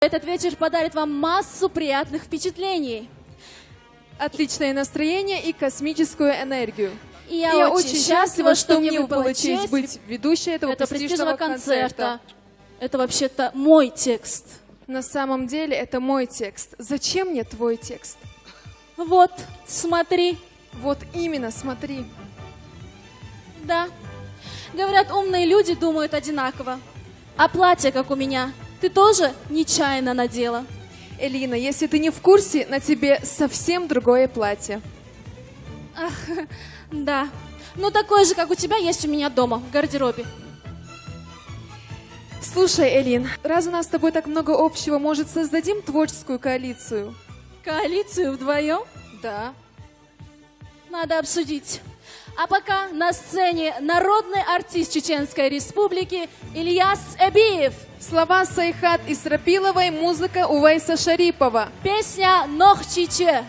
этот вечер подарит вам массу приятных впечатлений. Отличное настроение и космическую энергию. И я очень счастлива, что мне выпала честь быть ведущей этого престижного концерта. Это вообще-то мой текст. На самом деле это мой текст. Зачем мне твой текст? Вот, смотри. Вот именно, смотри. Да. Говорят, умные люди думают одинаково. А платье, как у меня, ты тоже нечаянно надела. Элина, если ты не в курсе, на тебе совсем другое платье. Ах, да. Ну, такое же, как у тебя, есть у меня дома, в гардеробе. Слушай, Элин, раз у нас с тобой так много общего, может, создадим творческую коалицию? Коалицию вдвоем? Да. Надо обсудить. А пока на сцене народный артист Чеченской Республики Ильяс Эбиев. Слова Сайхат Исрапиловой, музыка Увайса Шарипова. Песня «Нохчиче».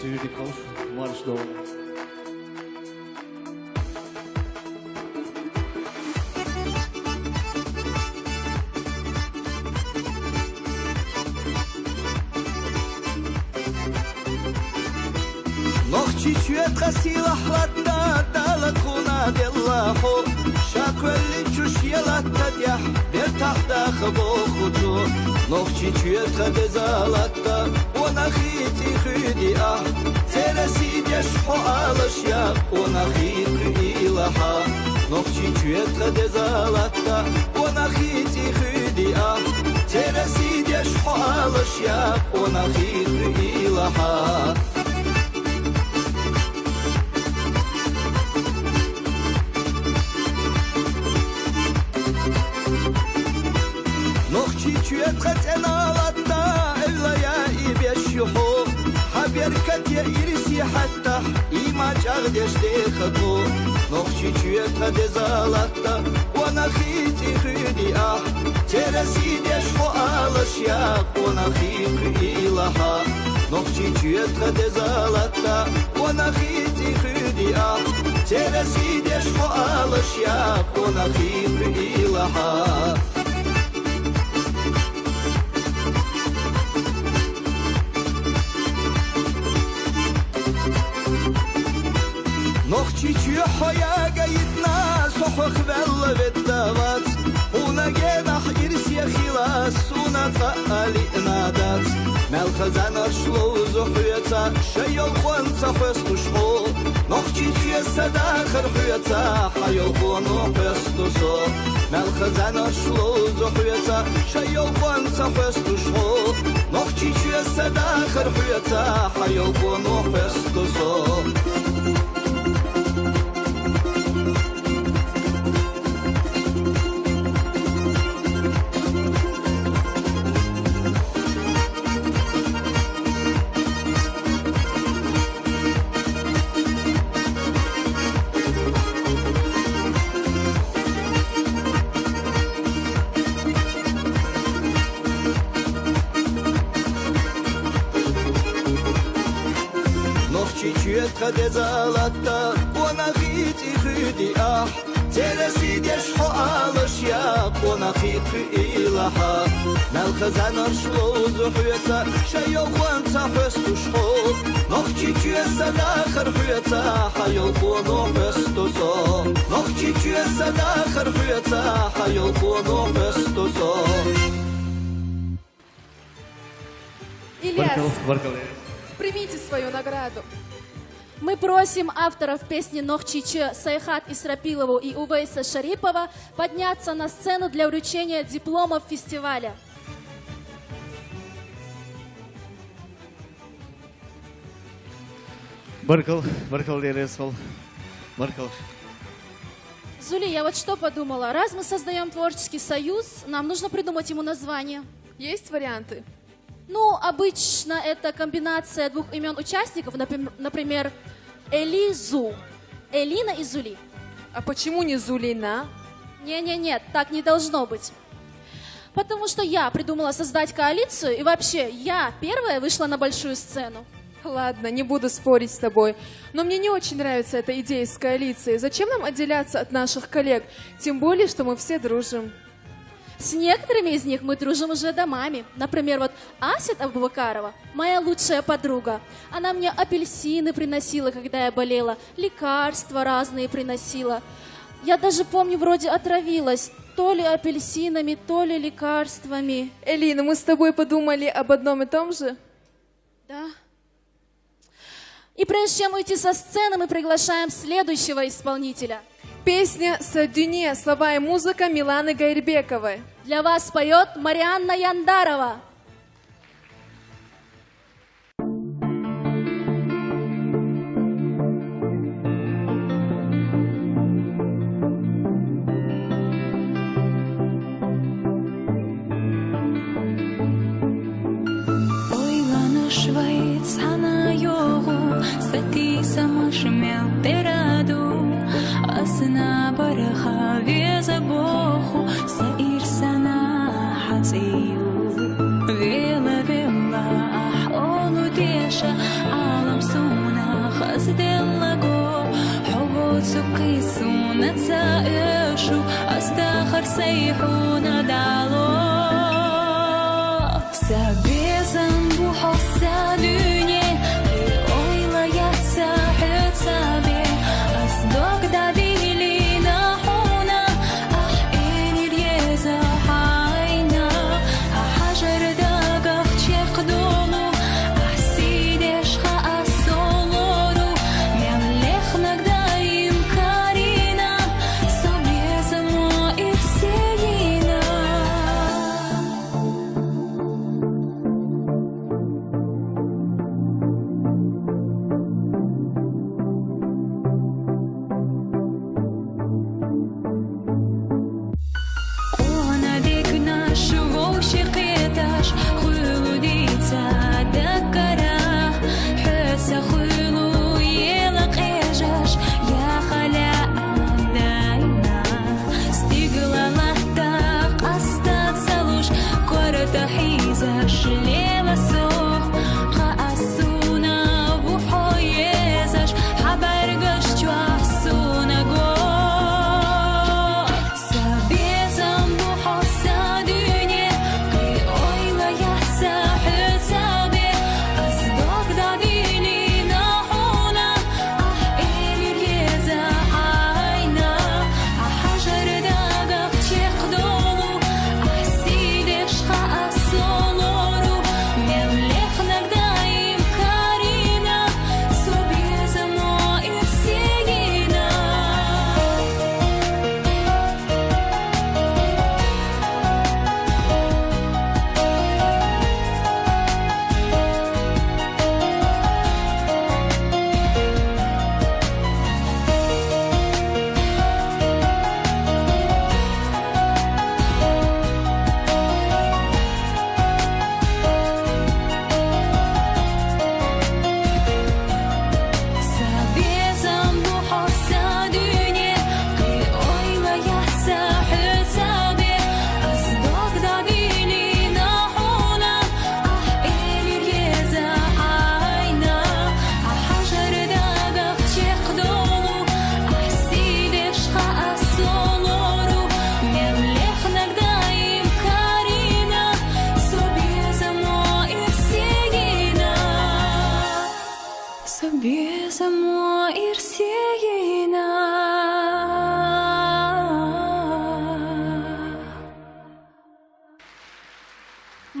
Сюриков, марш дома. نخشي شوية غسيل أحلتنا دالتخونا دلخو شاكو اللي تشوش يلا تديح بيرتاح داخبو خطو نخشي شوية غدزالتا ونخيتي خيدي ترسي ديشحو الاشياء ونخيتي لها نخشي شوية غدزالتا ونخيتي خيدي ترسي ديشحو الاشياء ونخيتي لها Çüyetkat en ağlatta evlaya ibyaşyuhu Haberkat ya irisi hatta İmaç ağdeşte khatu Nokşi çüyetkat ezalatta Wana khiti khidi Teresi deşhu alışya Wana khiti ilaha Nokşi çüyetkat ezalatta Wana khiti khidi Teresi deşhu alışya Wana khiti ilaha نخشي حيا قيدنا صحخ بل بالدوات هنا جناح إرسي خلاص سونا تقالي نادات مالخزان أرشلو زحيتا شيو خوانتا فستو شمو نخشي سداخر حيتا حيو خوانو فستو سو مالخزان أرشلو زحيتا شيو خوانتا فستو شمو نخشي سداخر حيتا حيو خوانو فستو سو خدزالتا ونخيتي خدي ترسي ديشحو الاشياء ونخيتي إلها مالخزان أرشلو زحيتا شيو خوانتا فستو شحو نخشي كيسا داخر حيتا حيو خونو فستو سو نخشي كيسا داخر حيتا حيو خونو فستو سو Ильяс, примите свою награду. Мы просим авторов песни «Нохчиче» Сайхат Исрапилову и Увейса Шарипова подняться на сцену для вручения дипломов фестиваля. Баркал Дересвал, Баркал. Зули, я вот что подумала. Раз мы создаем творческий союз, нам нужно придумать ему название. Есть варианты? Ну, обычно это комбинация двух имен участников, например, Элизу. Элина и Зули. А почему не Зулина? Не-не-нет, так не должно быть. Потому что я придумала создать коалицию, и вообще я первая вышла на большую сцену. Ладно, не буду спорить с тобой. Но мне не очень нравится эта идея с коалицией. Зачем нам отделяться от наших коллег? Тем более, что мы все дружим. С некоторыми из них мы дружим уже домами. Например, вот Асет Абубакарова, моя лучшая подруга. Она мне апельсины приносила, когда я болела, лекарства разные приносила. Я даже помню, вроде отравилась. То ли апельсинами, то ли лекарствами. Элина, мы с тобой подумали об одном и том же? Да. И прежде чем уйти со сцены, мы приглашаем следующего исполнителя. Песня «Садюне», слова и музыка Миланы Гайрбековой. Для вас поет Марианна Яндарова. Asna barha veza bohu sair sana haziyu vela vela aholu desha alam suna khazdellago hubut suqisuna taishu astakhar sayhuna dalo sabezan bu hossa dünya oyla yatsa hütsabe asdok da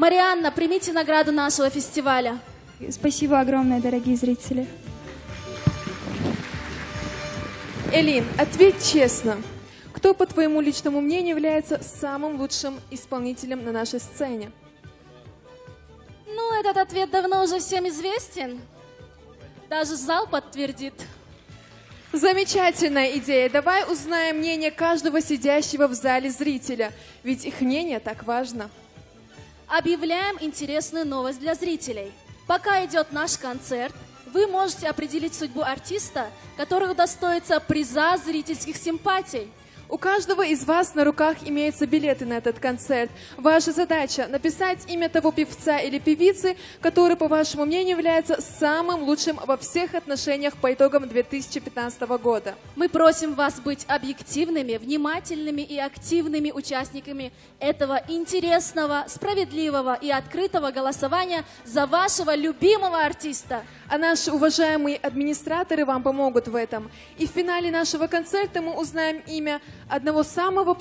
Марианна, примите награду нашего фестиваля. Спасибо огромное, дорогие зрители. Элин, ответь честно. Кто, по твоему личному мнению, является самым лучшим исполнителем на нашей сцене? Ну, этот ответ давно уже всем известен. Даже зал подтвердит. Замечательная идея. Давай узнаем мнение каждого сидящего в зале зрителя. Ведь их мнение так важно. Объявляем интересную новость для зрителей. Пока идет наш концерт, вы можете определить судьбу артиста, который удостоится приза зрительских симпатий. У каждого из вас на руках имеются билеты на этот концерт. Ваша задача — написать имя того певца или певицы, который, по вашему мнению, является самым лучшим во всех отношениях по итогам 2015 года. Мы просим вас быть объективными, внимательными и активными участниками этого интересного, справедливого и открытого голосования за вашего любимого артиста. А наши уважаемые администраторы вам помогут в этом. И в финале нашего концерта мы узнаем имя одного самого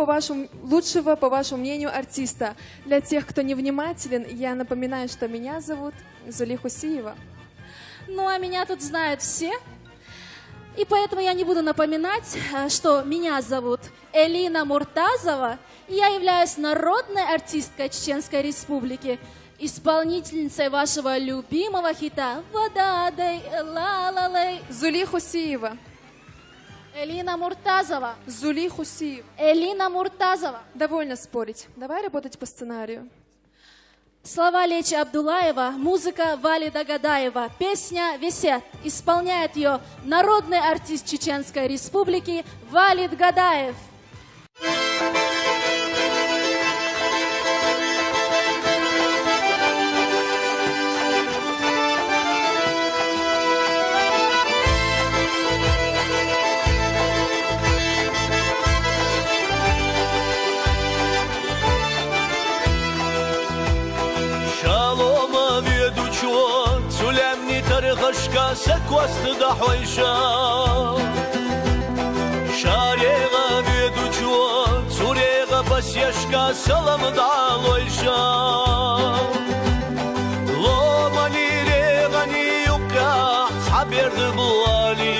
лучшего, по вашему мнению, артиста. Для тех, кто невнимателен, я напоминаю, что меня зовут Зули Хусиева. Ну, а меня тут знают все. И поэтому я не буду напоминать, что меня зовут Элина Муртазова, и я являюсь народной артисткой Чеченской Республики, исполнительницей вашего любимого хита «Водадей, ла-ла-лей». Зули Хусиева. Элина Муртазова. Зули Хусиева. Элина Муртазова. Довольно спорить. Давай работать по сценарию. Слова Лечи Абдулаева, музыка Вали Дагадаева, песня «Висет». Исполняет ее народный артист Чеченской Республики Валид Гадаев. Tarıqaşqa sekvastı da hoyşa Şariqa veduçu Suriqa basyaşqa salamı da loyşa Lomani reğani yuqa Saberdi bu ali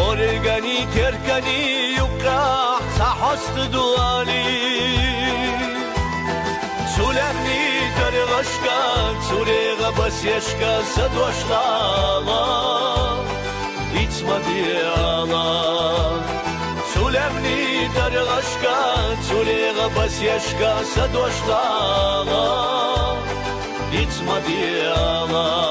Organi terkani yuqa Sahastı duali Sulemni tarıqaşqa Suriqa basyaşqa Sadoşlala İçma diyala Sulemni tarıqaşqa Suriqa basyaşqa Sadoşlala İçma diyala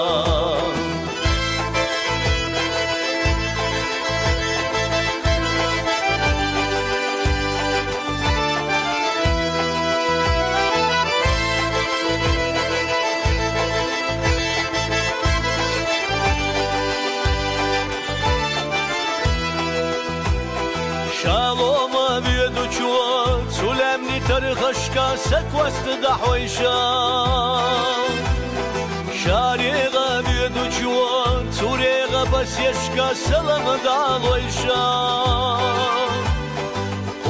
Tarıqaşqa sekvastı da hoyşa Şariqa veduçu Suriqa basyaşqa salamı da loyşa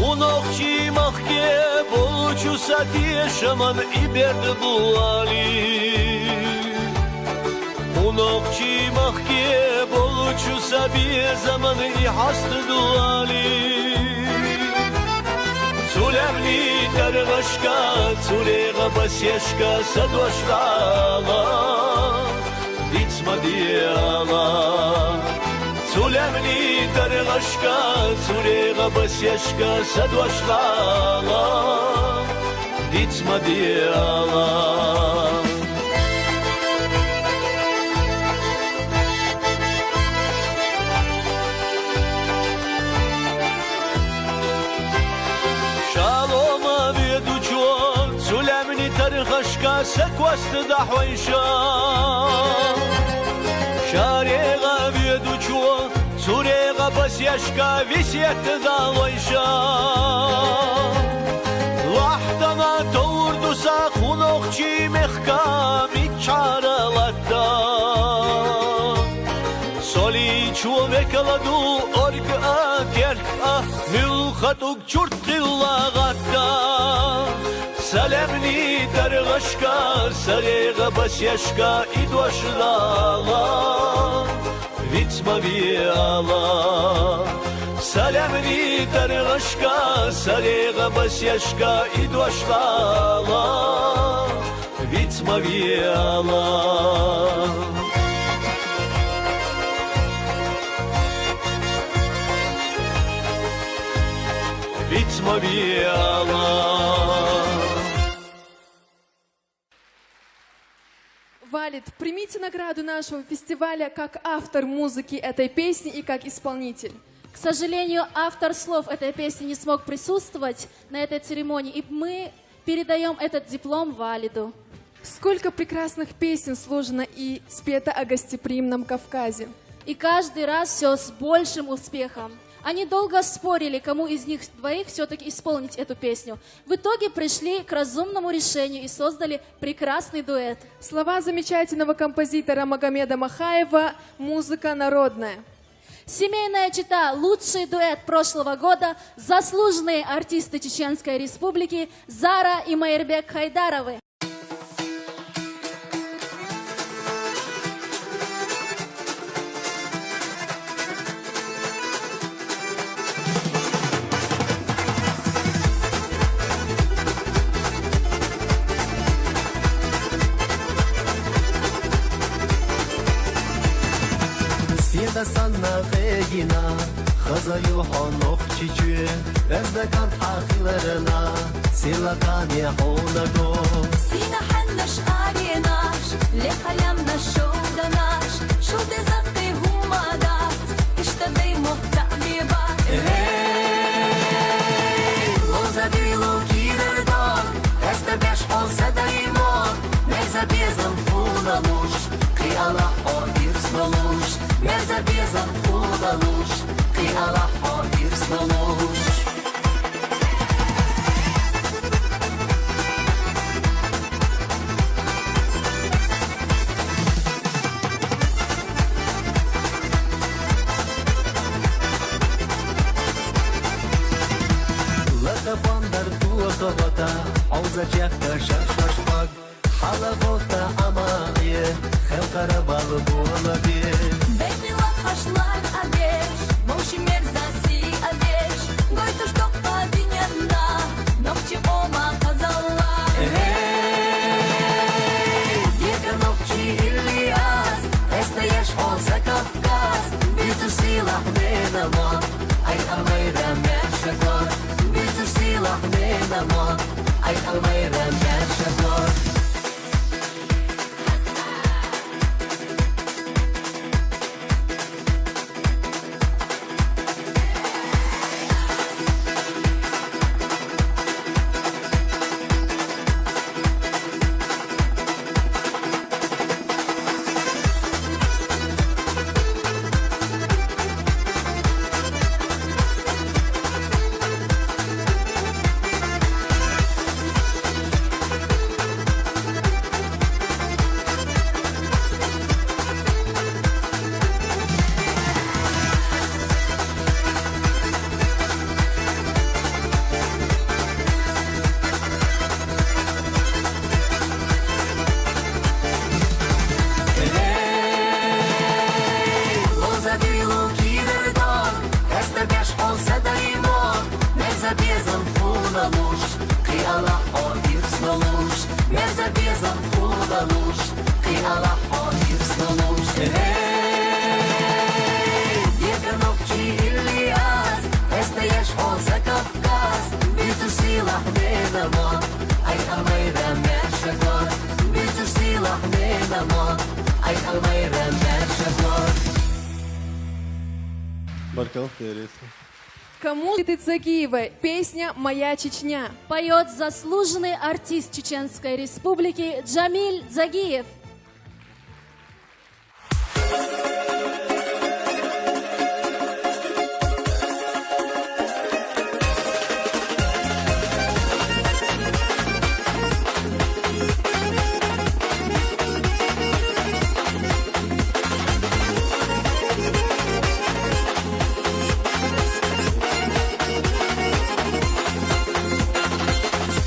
Unoqçi mahke Boluçu satiye şaman iberdi bu ali Unoqçi mahke Boluçu sabiye zamanı ihastı duali Sulemni tarıqaşqa Suriqa basyaşqa Sadoşlala İçma diyala Sulemni tarıqaşqa Suriqa basyaşqa Sadoşlala İçma diyala Tarıqaşqa sekvastı da hoyşa Şariqa veduçu Suriqa basyaşqa Visiyetdi da loyşa Lahtana toğurdusa Xunoqçi mehkam İçaralatta Soli çuvekaladü Orqa terqa Mülxatuk çurtqillagatta Salemni tarıqaşqa Sariqa basyaşqa İdvaşlala Vitsma viyala Salemni tarıqaşqa Sariqa basyaşqa İdvaşlala Vitsma viyala Vitsma viyala Халид, примите награду нашего фестиваля как автор музыки этой песни и как исполнитель. К сожалению, автор слов этой песни не смог присутствовать на этой церемонии, и мы передаем этот диплом Валиду. Сколько прекрасных песен сложено и спето о гостеприимном Кавказе. И каждый раз все с большим успехом. Они долго спорили, кому из них двоих все-таки исполнить эту песню. В итоге пришли к разумному решению и создали прекрасный дуэт. Слова замечательного композитора Магомеда Махаева, музыка народная. Семейная чета, лучший дуэт прошлого года, заслуженные артисты Чеченской Республики Зара и Майрбек Хайдаровы. Sana geyina Khazayu honok çiçü Ezdekan haklarına Silakan ya onago Sina hannaş arinaş Lehalamna şovda naş Şovda zatte humadat İşte bey muhtabibat Лоза дилу кидердок Este beş olsa da imon Merza bezan kulaluş Kıyala o irsnaluş Merza bezan kulaluş Kıyala o irsnaluş Лакапандар туакавата Ауза чехта шашашпак Халавота амае Хелкара балы буалаби Бейни лахашлар адеш Моуши мерзаси адеш Гойто шток падинянда Нокчи ома казалла Дика нокчи Ильяс Эстаеш олса Кавказ Биту силах ненамон Ай алмайра мершагор Биту силах ненамон Ай алмайра мершагор Баркал, интересно. Кому ты Цагиева? Песня «Моя Чечня». Поет заслуженный артист Чеченской Республики Джамиль Дзагиев.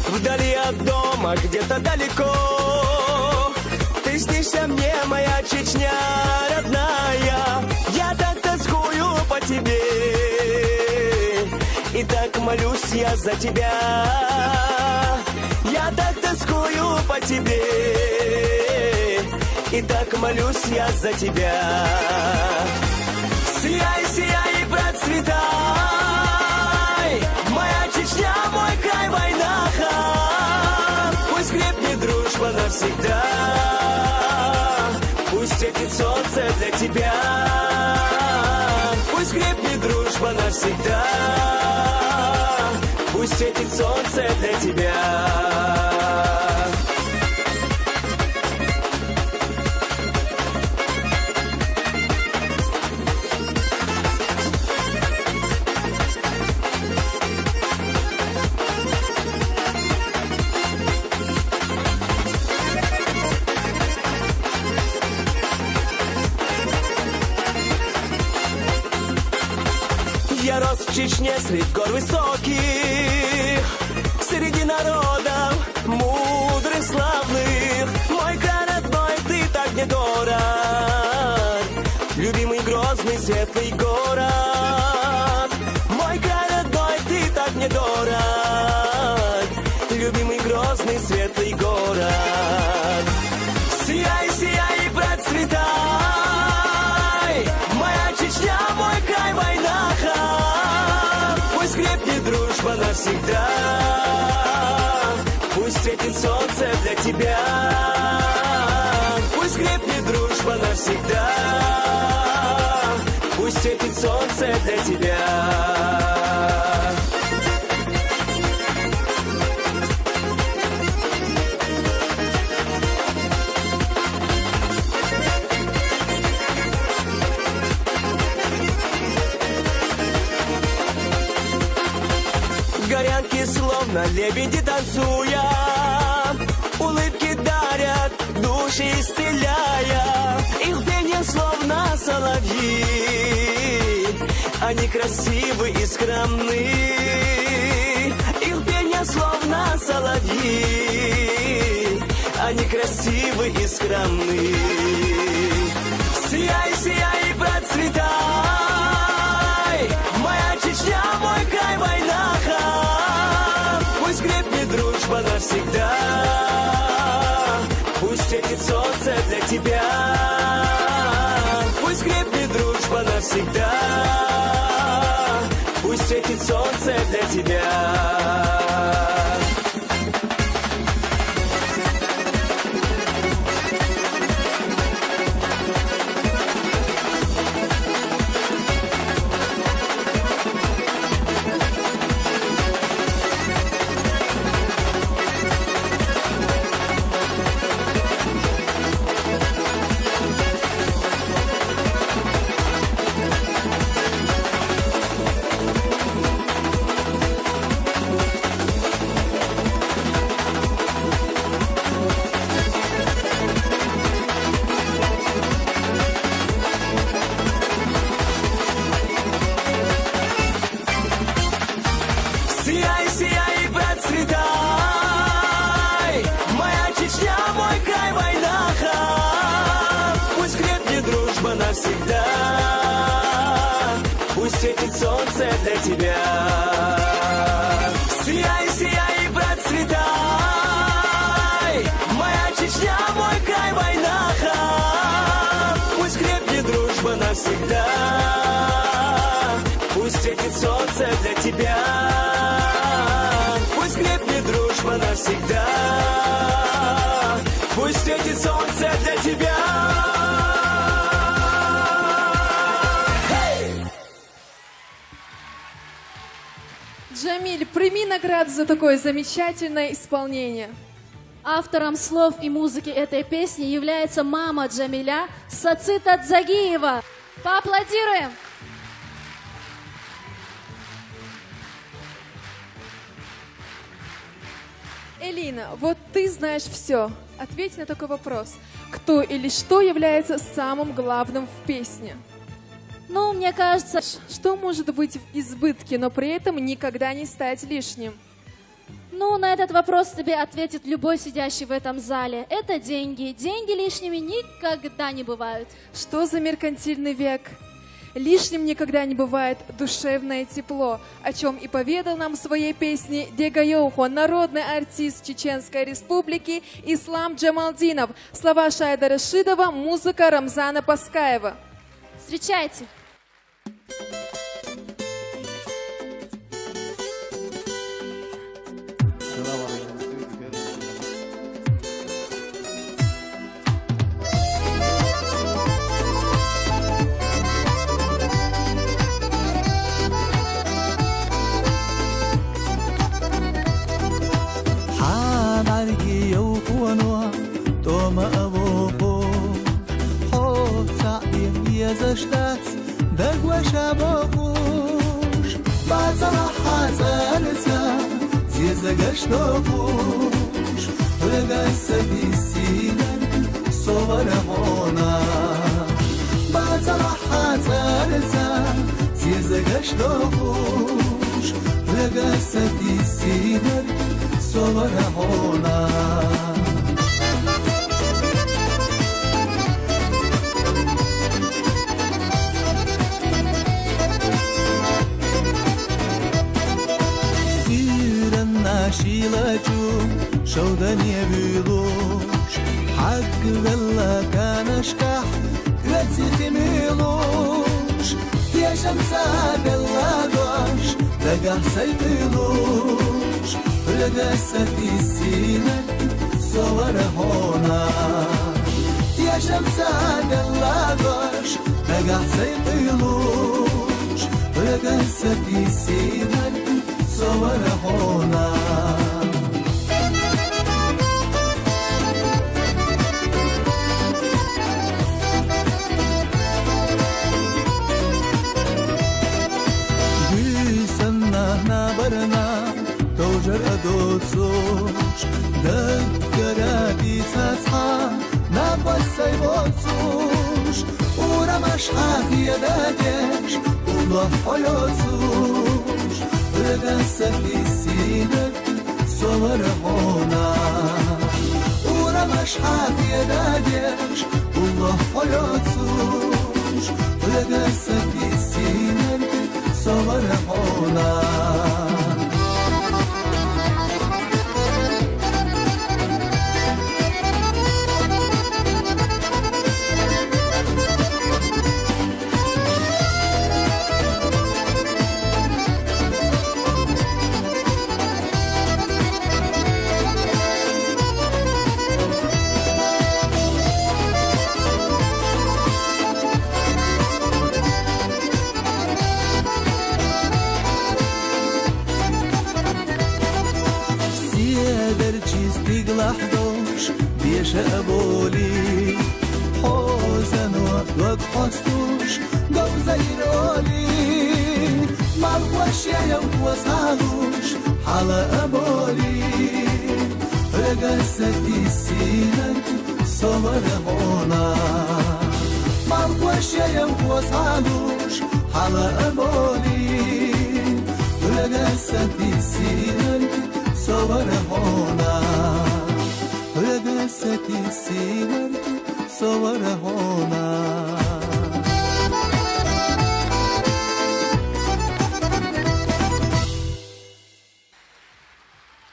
Вдали от дома, где-то далеко Ты снишься мне, моя Чечня родная Я так тоскую по тебе И так молюсь я за тебя Я так тоскую по тебе И так молюсь я за тебя Сияй, сияй и процветай Моя Чечня, мой край, войнаха Пусть крепнет дружба навсегда солнце для тебя. Пусть крепнет дружба навсегда. Пусть светит солнце для тебя. Я рос в Чечне среди гор высоких, среди народов мудрых, славных. Мой край родной, ты так мне дорог, любимый, грозный, светлый город. Мой край родной, ты так мне дорог, любимый, грозный, светлый город. Сияй, сияй и процветай, моя Чечня, мой край, войнаха. Пусть крепнет дружба навсегда, пусть светит солнце для тебя. Пусть крепнет дружба навсегда, пусть светит солнце для тебя. Горянки словно лебеди танцуя, улыбки дарят, души исцеляя. Их пение словно соловьи, они красивы и скромны. Их пение словно соловьи, они красивы и скромны. Сияй, сияй и процветай, моя Чечня, мой край, войнаха. Пусть крепнет дружба навсегда, пусть светит солнце для тебя. Пусть крепнет дружба навсегда, пусть светит солнце для тебя. Сияй, сияй и процветай, моя Чечня, мой край, войнаха. Пусть крепнет дружба навсегда, пусть светит солнце для тебя. Сияй, сияй и процветай, моя Чечня, мой край, войнаха. Пусть крепнет дружба навсегда, пусть светит солнце для тебя. Пусть крепнет дружба навсегда, пусть светит солнце для тебя. Джамиль, прими награду за такое замечательное исполнение. Автором слов и музыки этой песни является мама Джамиля Сацита Дзагиева. Поаплодируем! Элина, вот ты знаешь все. Ответь на такой вопрос. Кто или что является самым главным в песне? Ну, мне кажется, Что может быть в избытке, но при этом никогда не стать лишним? на этот вопрос тебе ответит любой сидящий в этом зале. Это деньги. Деньги лишними никогда не бывают. Что за меркантильный век? Лишним никогда не бывает душевное тепло, о чем и поведал нам в своей песне Дега Йохо, народный артист Чеченской Республики Ислам Джамалдинов. Слова Шайда Рашидова, музыка Рамзана Паскаева. Встречайте! Салам алейкум. زشتات دقوشا بخوش بعضا حزالتا زيزقش نخوش رقصتي سيدن صور هونا بعضا حزالتا زيزقش نخوش رقصتي سيدن صور هونا شيلاتو شودني بيلوش حق ولا كان اشكح رتي ميلوش يا شمس بلادوش لقى سيبيلوش لقى ستي سينك صور هونا يا شمس بلادوش لقى سيبيلوش لقى ستي سينك صور هونا Гүйсанна барна тожер адоцуш дагара бицаца на пасай воцуш урамаш ахия дагеш улла хоёцуш رقصتي سينك صور هونا ورمش حافي داجش والله حياتوش رقصتي سينك صور هونا لحظوش بيش أبولي حوزن وقت حستوش قو زيرولي مالخوش يا يوز هالوش حالا أبولي رقصتي سينك صور هونا مالخوش يا يوز هالوش حالا أبولي رقصتي سينك صور هونا رقصتي سينك صور هونا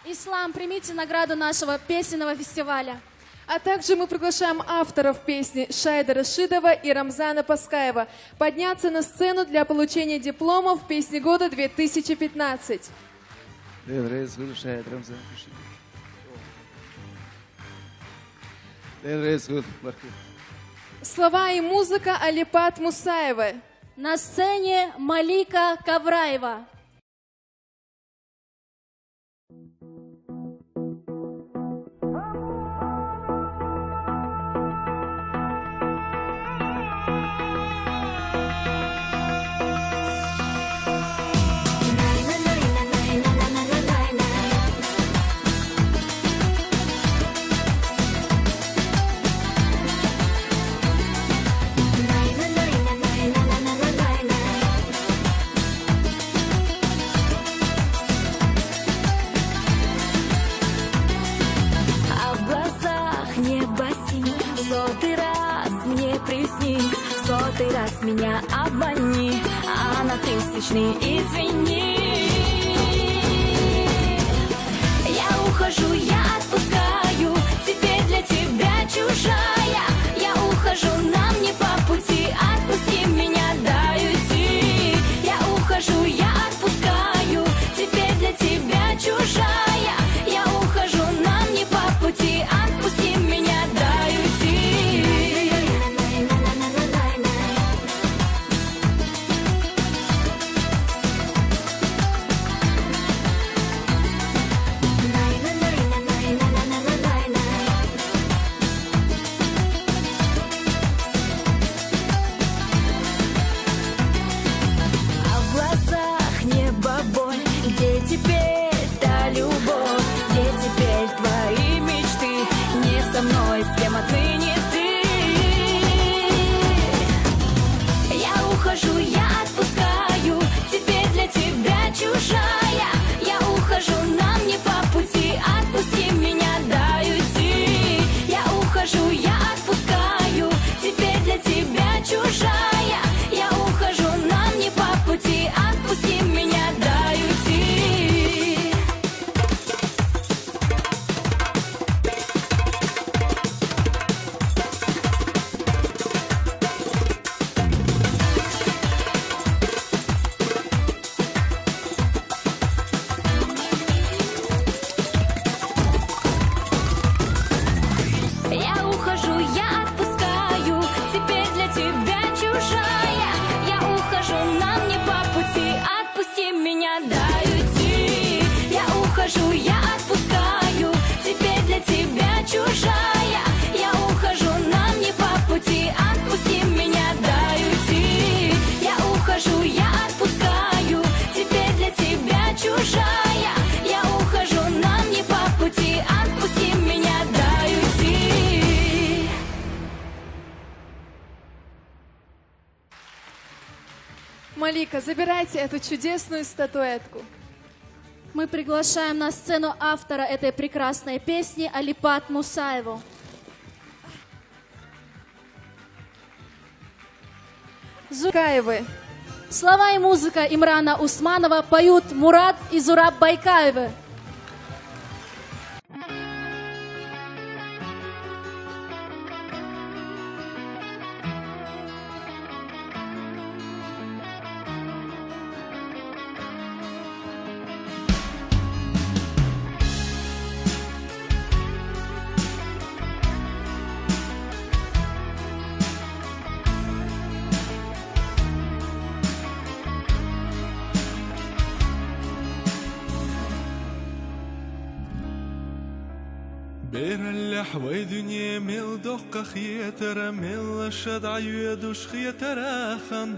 Ислам, примите награду нашего песенного фестиваля. А также мы приглашаем авторов песни Шайда Рашидова и Рамзана Паскаева подняться на сцену для получения дипломов «Песни года 2015». Слова и музыка Алипат Мусаева. На сцене Малика Кавраева. Сотый раз меня обмани, а на тысячный извини. Я ухожу, я отпускаю, теперь для тебя чужая. Я ухожу, нам не по пути, отпусти меня, дай уйти. Я ухожу, я отпускаю, теперь для тебя чужая. Я ухожу, нам не по пути, отпусти меня, дай уйти. Малика, забирайте эту чудесную статуэтку. Мы приглашаем на сцену автора этой прекрасной песни Алипат Мусаеву. Зукаевы. Слова и музыка Имрана Усманова поют Мурат и Зураб Байкаевы. بير اللحوي دنيا ميل دقة خيتر ميل شد عيودوش خيتراخن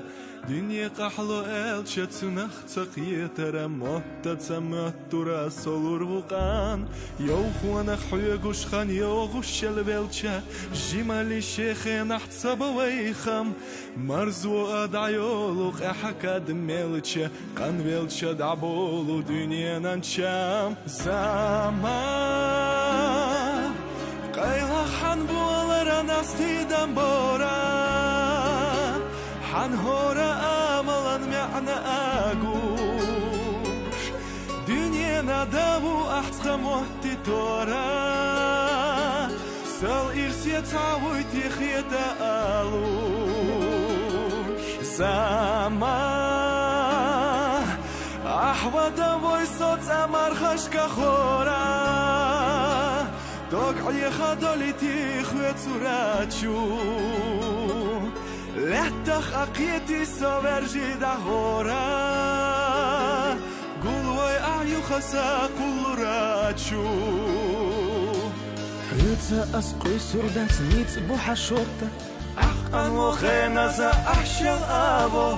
دنيا قحلو ال شد سنخ تقيتر موت تسمتر سولور وقان يوخوان خيوغوش خان يوغوش شلبلچا جمالي شيخ نحت سبويخم مرزو ادعيولوق احكاد ميلچا قان بلچا دعبولو دنيا نانشام زمان قيلا حن بولر نستيدم بورا حن هورا املا معنا اغوش دنيا ندابو احتى موتي تورا سال ارسيا تعوي تخيتا الوش زمان احودا ويسوت امر خشكا خورا دقعي خدولتي خوت سوراتشو لحتخ اقيتي سوبرجي دهورا قولوي اعيو خسا كل راتشو حيوتا اسقوي سردات نيت بوحة شورتا احقن وخينا زا احشل ابو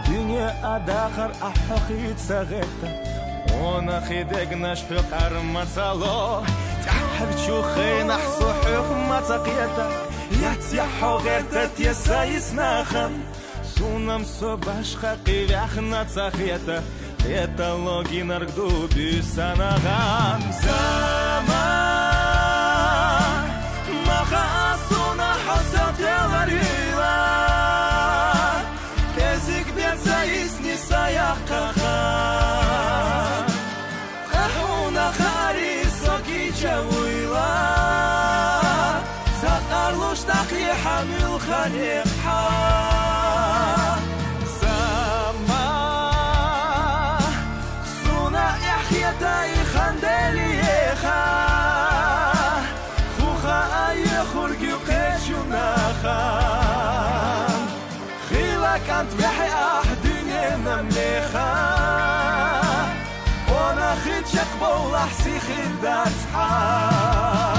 دنيا اداخر احقيت سغيتا وانا خيدق نشحق ارمسالو تحرشو خين احسو حكمة تقيتا يتيحو غيرتا تيسايس ناخن سونام سوباش خاقي вяхна تخيتا это логи наргду бюсанаган زمان مخاصونا حسب تغريلا كزيك بيتسايس نسايقا خان خحونا خاري سوكي جويلا سقرلوش تقي حمل خليق حان زمان سونا احياتا يخندليخا خوخا اي خورجي وقيشونا خان خيلا كانت بحي احدنيا نمليخا وانا خيت شكبو لحسي خيدات صحان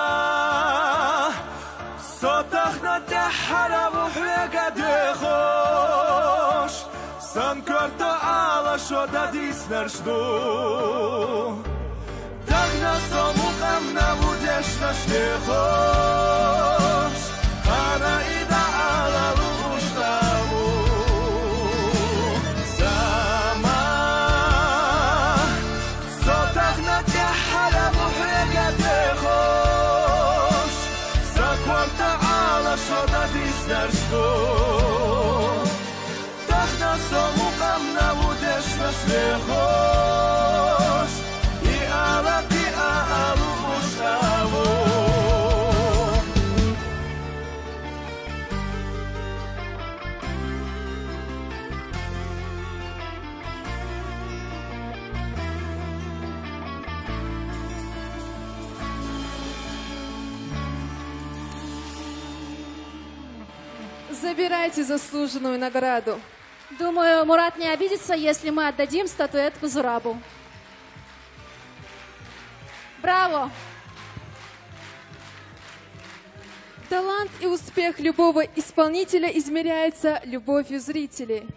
زمان صوتخنا تحرى وحيقا دخوش سنكرتو على شو داديس نرشدو تغنا صموقمنا ودش نشنخوش أنا إذا على روش نابو زمان صوتخنا تحرى وحيقا دخوش سكورتا على شو داديس نرشدو تغنا صموقمنا ودش نشنخوش إعلقي أعلو مشتاو Забирайте заслуженную награду. Думаю, Мурат не обидится, если мы отдадим статуэтку Зурабу. Браво! Талант и успех любого исполнителя измеряется любовью зрителей.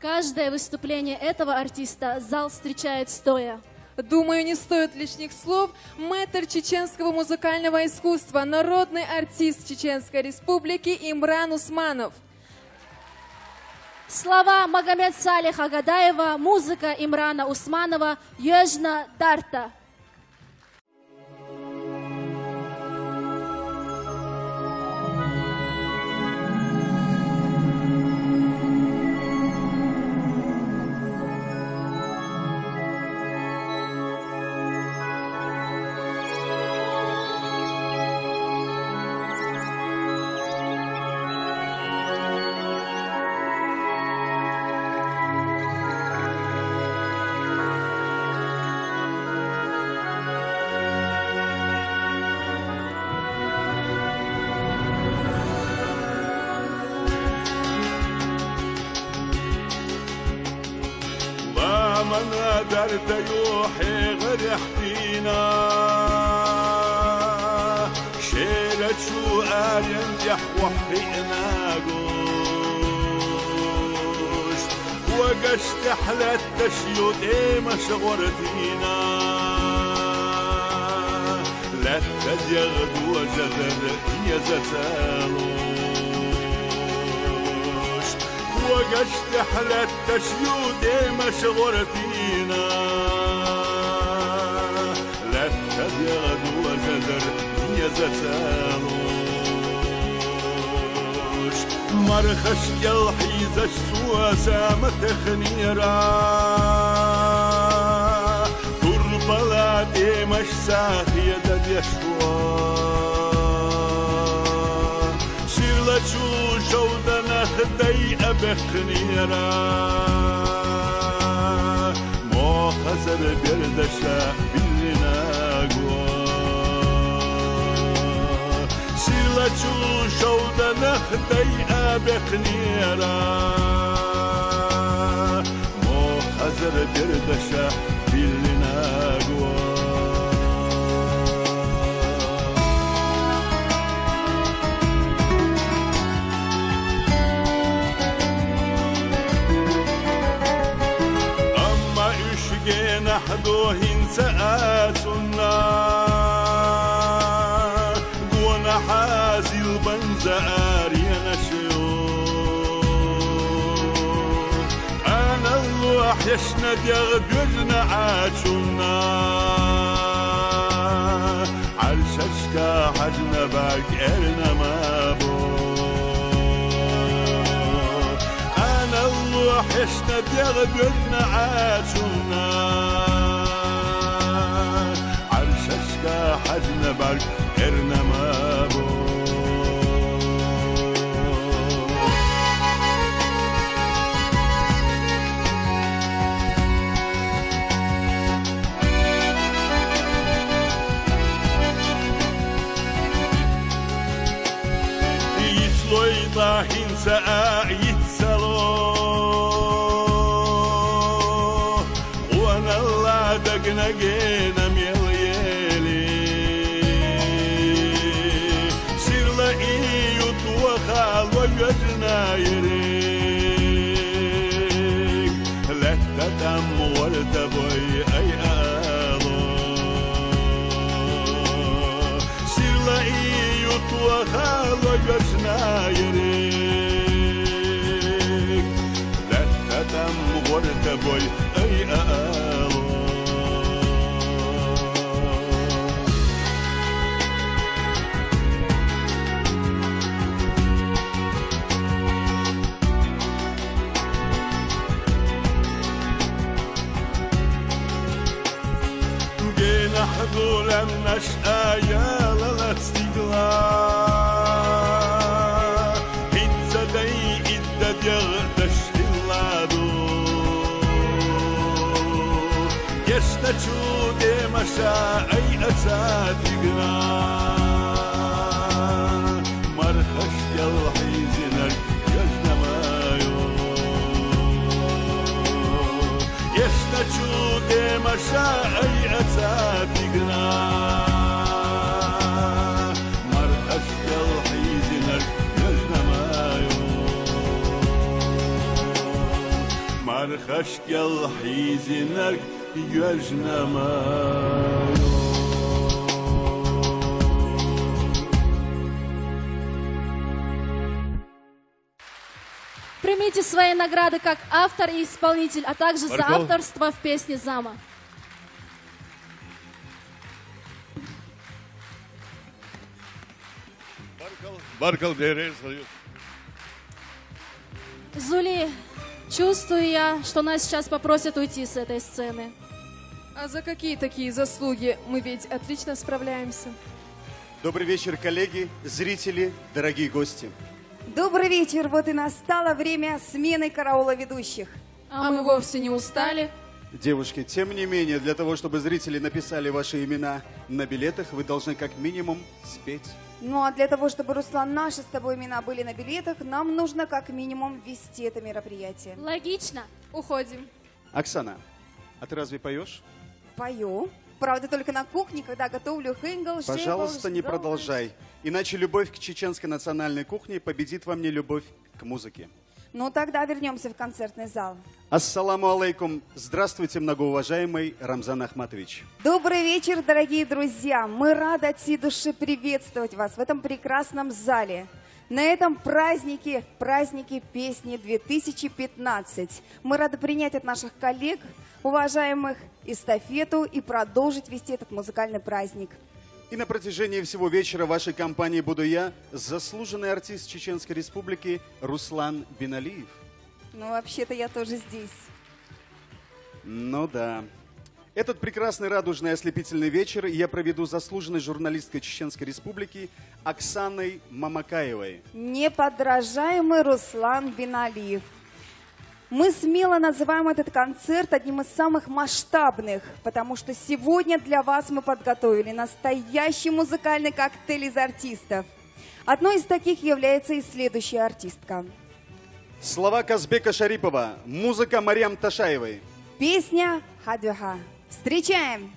Каждое выступление этого артиста зал встречает стоя. Думаю, не стоит лишних слов. Мэтр чеченского музыкального искусства, народный артист Чеченской Республики Имран Усманов. Слова Магомед Салиха Агадаева, музыка Имрана Усманова, Южна Дарта. من درد يوحي غرحتينا شيلت شو قال ينجح وحقنا قوش وقشت حلت تشيوت ما شغرتينا لا تديغد وجذر يزتالوش وقشت حلت تشيوت ما شغرتينا لا تديغد وجذر يزتالوش مرخش يلحيزش سوى سامة خنيرا تربلاتي مش ساخية دل يشوى سيرلتشو جودنا خدي أبخنيرا مو خسر بردشا بلنا قوى سيرلتشو جودنا خدي أبخنيرا مو خسر بردشا بلنا قوى نحدو هنساءاتنا قونا حازي البنزار ينشيو أنا اللوح يشند يغبرنا عاشونا عالششكا حجنا باك إرنا مابو أنا اللوح يشند يغبرنا عاشونا عالششكا حجنا باك إرنا مابو طاحين ساعيد سلو وانا الله دقنا جينا ميليلي سير لقيت وخال وجدنا يريك لا تدم ورتبوي اي آلو سير لقيت وخال وجدنا يريك لا تدم ورتبوي اي آلو جينا حضول النشأة يا للاستقلال يشتشودي مشا أي أساتقنا مرخش يلحي زنك مشاعي أساتقنا مرخش كالحيزنك يجنا مايو مرخش كالحيزنك يجنا مايو. Примите свои награды как автор и исполнитель, а также за Баркал. авторство в песне «Зама». Баркал Дерез. Зули, чувствую я, что нас сейчас попросят уйти с этой сцены. А за какие такие заслуги? Мы ведь отлично справляемся. Добрый вечер, коллеги, зрители, дорогие гости. Добрый вечер, вот и настало время смены караула ведущих. А мы вовсе не устали. Девушки, тем не менее, для того, чтобы зрители написали ваши имена на билетах, вы должны как минимум спеть. Ну а для того, чтобы, Руслан, наши с тобой имена были на билетах, нам нужно как минимум вести это мероприятие. Логично. Уходим. Оксана, а ты разве поешь? Пою. Правда, только на кухне, когда готовлю хингл, Пожалуйста, не продолжай. Иначе любовь к чеченской национальной кухне победит во мне любовь к музыке. Ну тогда вернемся в концертный зал. Ассаламу алейкум. Здравствуйте, многоуважаемый Рамзан Ахматович. Добрый вечер, дорогие друзья. Мы рады от всей души приветствовать вас в этом прекрасном зале. На этом празднике песни 2015. Мы рады принять от наших коллег, уважаемых, эстафету и продолжить вести этот музыкальный праздник. И на протяжении всего вечера в вашей компании буду я, заслуженный артист Чеченской Республики Руслан Биналиев. Ну, вообще-то я тоже здесь. Ну да. Этот прекрасный радужный ослепительный вечер я проведу с заслуженной журналисткой Чеченской Республики Оксаной Мамакаевой. Неподражаемый Руслан Биналиев. Мы смело называем этот концерт одним из самых масштабных, потому что сегодня для вас мы подготовили настоящий музыкальный коктейль из артистов. Одной из таких является и следующая артистка. Слова Казбека Шарипова, музыка Мариам Ташаевой. Песня «Хадюха». Встречаем!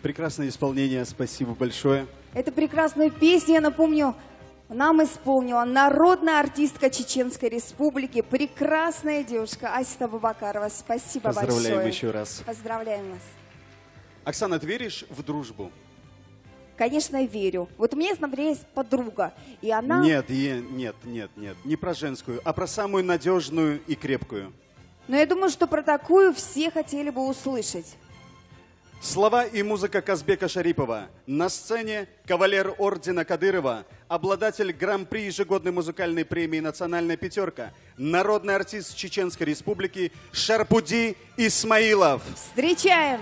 Прекрасное исполнение, спасибо большое. Эту прекрасную песню, я напомню, нам исполнила народная артистка Чеченской Республики, прекрасная девушка Асита Абубакарова. Спасибо большое. Поздравляем еще раз. Поздравляем вас. Оксана, ты веришь в дружбу? Конечно, верю. Вот у меня, например, есть подруга, и она... Нет, не про женскую, а про самую надежную и крепкую. Но я думаю, что про такую все хотели бы услышать. Слова и музыка Казбека Шарипова. На сцене кавалер ордена Кадырова, обладатель гран-при ежегодной музыкальной премии «Национальная пятерка», народный артист Чеченской Республики Шарпуди Исмаилов. Встречаем!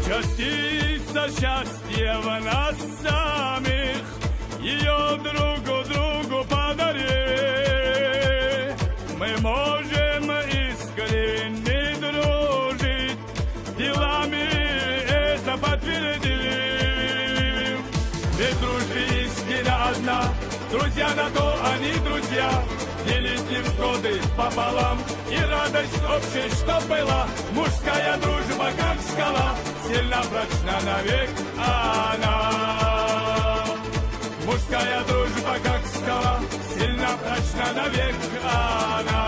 Частица счастья в нас самих, ее другу подари. Мы можем искренне дружить, делами это подтвердим. Ведь дружбе истина одна, друзья на то они друзья. Делить невзгоды пополам и радость общей, что была. Мужская дружба, как скала, сильно прочна навек она. Мужская дружба, как скала, сильно прочна навек она.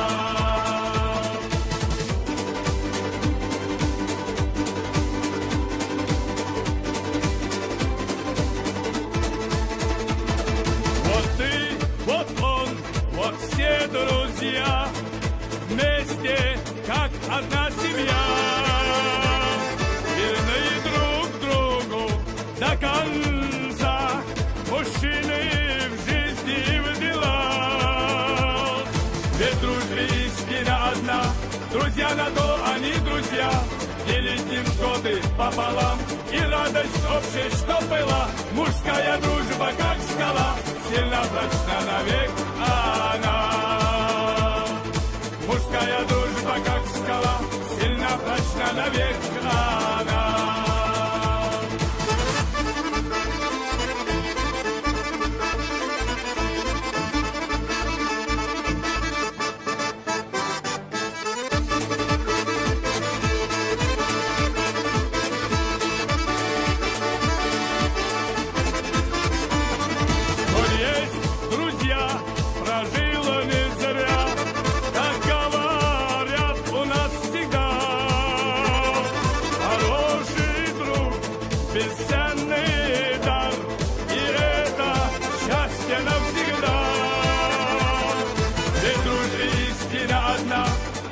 Вот ты, вот он, вот все друзья, вместе, как одна семья, верны друг другу до конца, мужчины в жизни и в делах. Ведь дружбе истина одна, друзья на то они друзья, делить невзгоды пополам и радость общей, что была. Мужская дружба, как скала, сильно прочна навек она. Мужская дружба, как скала, сильно прочна навек она.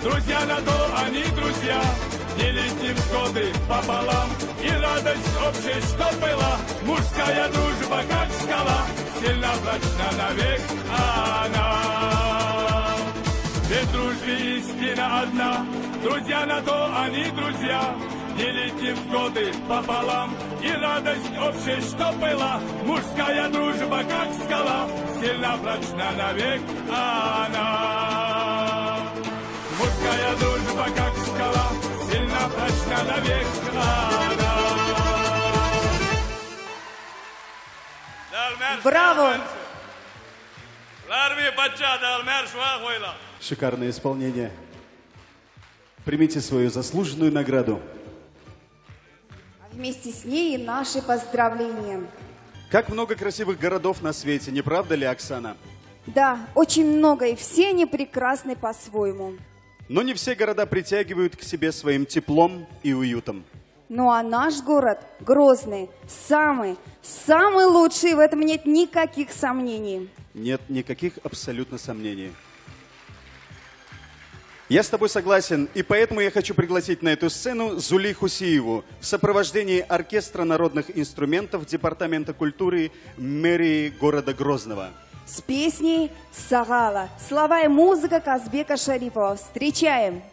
Друзья на то они друзья, делить невзгоды пополам и радость общей, что была. Мужская дружба, как скала, сильно прочна навек она. Ведь дружбе истина одна, друзья на то они друзья, делить невзгоды пополам и радость общей, что была. Мужская дружба, как скала, сильно прочна навек она. Мужская дружба, как скала, сильно прочна навек она. Браво! Шикарное исполнение. Примите свою заслуженную награду. А вместе с ней и наши поздравления. Как много красивых городов на свете, не правда ли, Оксана? Да, очень много, и все они прекрасны по-своему. Но не все города притягивают к себе своим теплом и уютом. Ну а наш город, Грозный, самый лучший, в этом нет никаких сомнений. Нет никаких абсолютно сомнений. Я с тобой согласен, и поэтому я хочу пригласить на эту сцену Зули Хусиеву в сопровождении оркестра народных инструментов Департамента культуры мэрии города Грозного. С песней «Сагала». Слова и музыка Казбека Шарипова. Встречаем!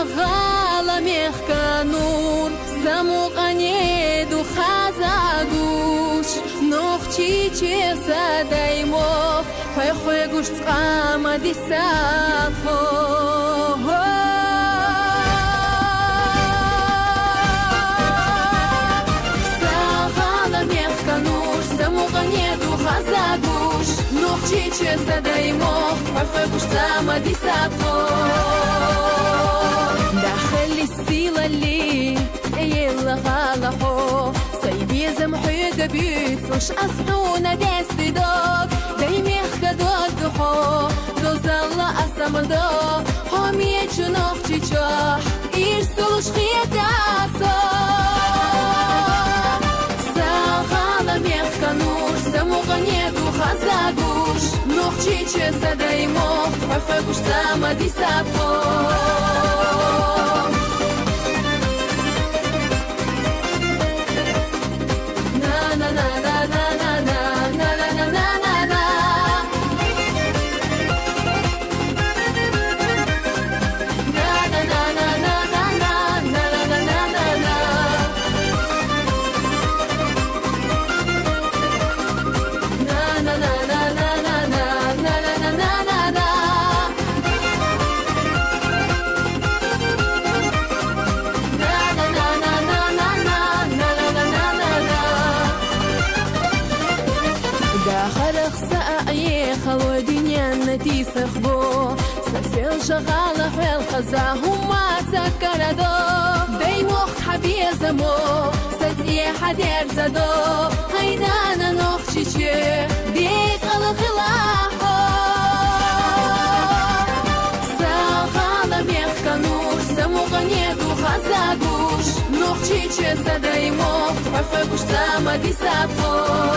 Сагала мягко нур, самугане духа загуш, нохчи чеса даймов, хайхой гуш цама дисафо. Сагала мягко нур, самугане духа загуш, нохчи чеса даймов, хайхой гуш цама дисафо. داخل السيلة اللي سيلا غالحو سيبي زمحي قبيت وش أصحونا داس دوك دايمي خدو الدحو دوز الله أسام دو حامي جنوخ جيجوح إرسلوش خياتا سو ساغالا ميخ نور سموغاني دو خزاقوش نوخ جيجي سدايموخ تحفقوش ساما دي سابخو نتي سخبو سفيل شغالة في الخزا هما تكردو داي وقت حبي زمو ستي حدير زدو هينانا نوخشيشي بيك الخلاحو ساغالة ميخ نور سموغني دو خزاقوش نوخشيشي سداي موخ تحفقوش ساما دي سابخو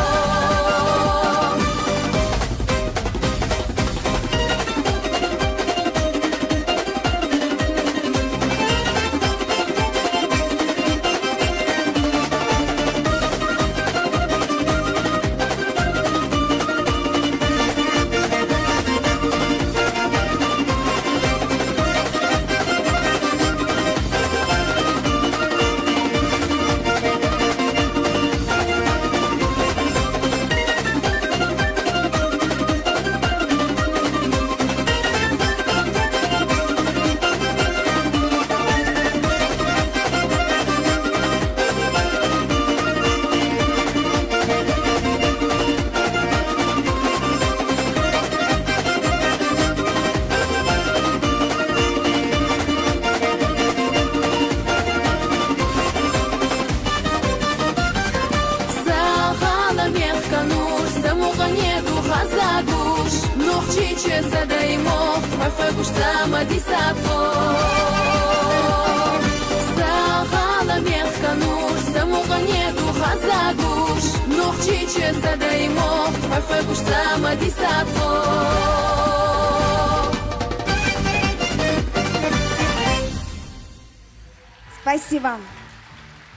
Спасибо.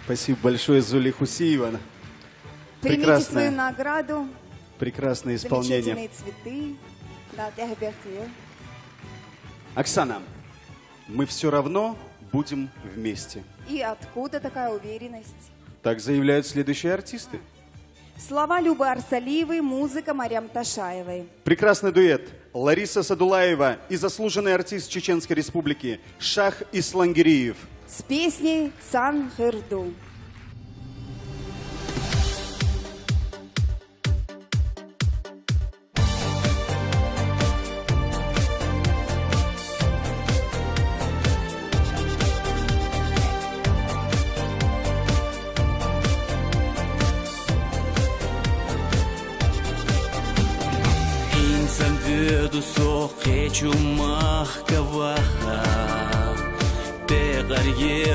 Спасибо большое, Зули Хусиева. Примите свою награду. Прекрасное исполнение. Замечательные цветы. Да, Оксана, мы все равно будем вместе. И откуда такая уверенность? Так заявляют следующие артисты. Слова Любы Арсалиевой, музыка Марьям Ташаевой. Прекрасный дуэт. Лариса Садулаева и заслуженный артист Чеченской Республики Шах Ислангириев. С песней «Цан Хырду».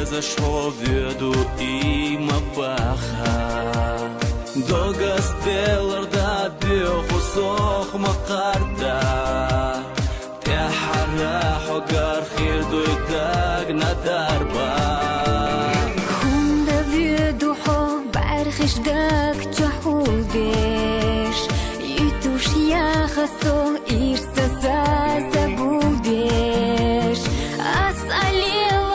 Зашло веду и мабаха Долго стелларда бьёху сох макарда Тяхара хогар хирду и так на дарба Хунда веду хо бархиш дак чахул деш Ютуш яхасо ирса за забудеш Асалила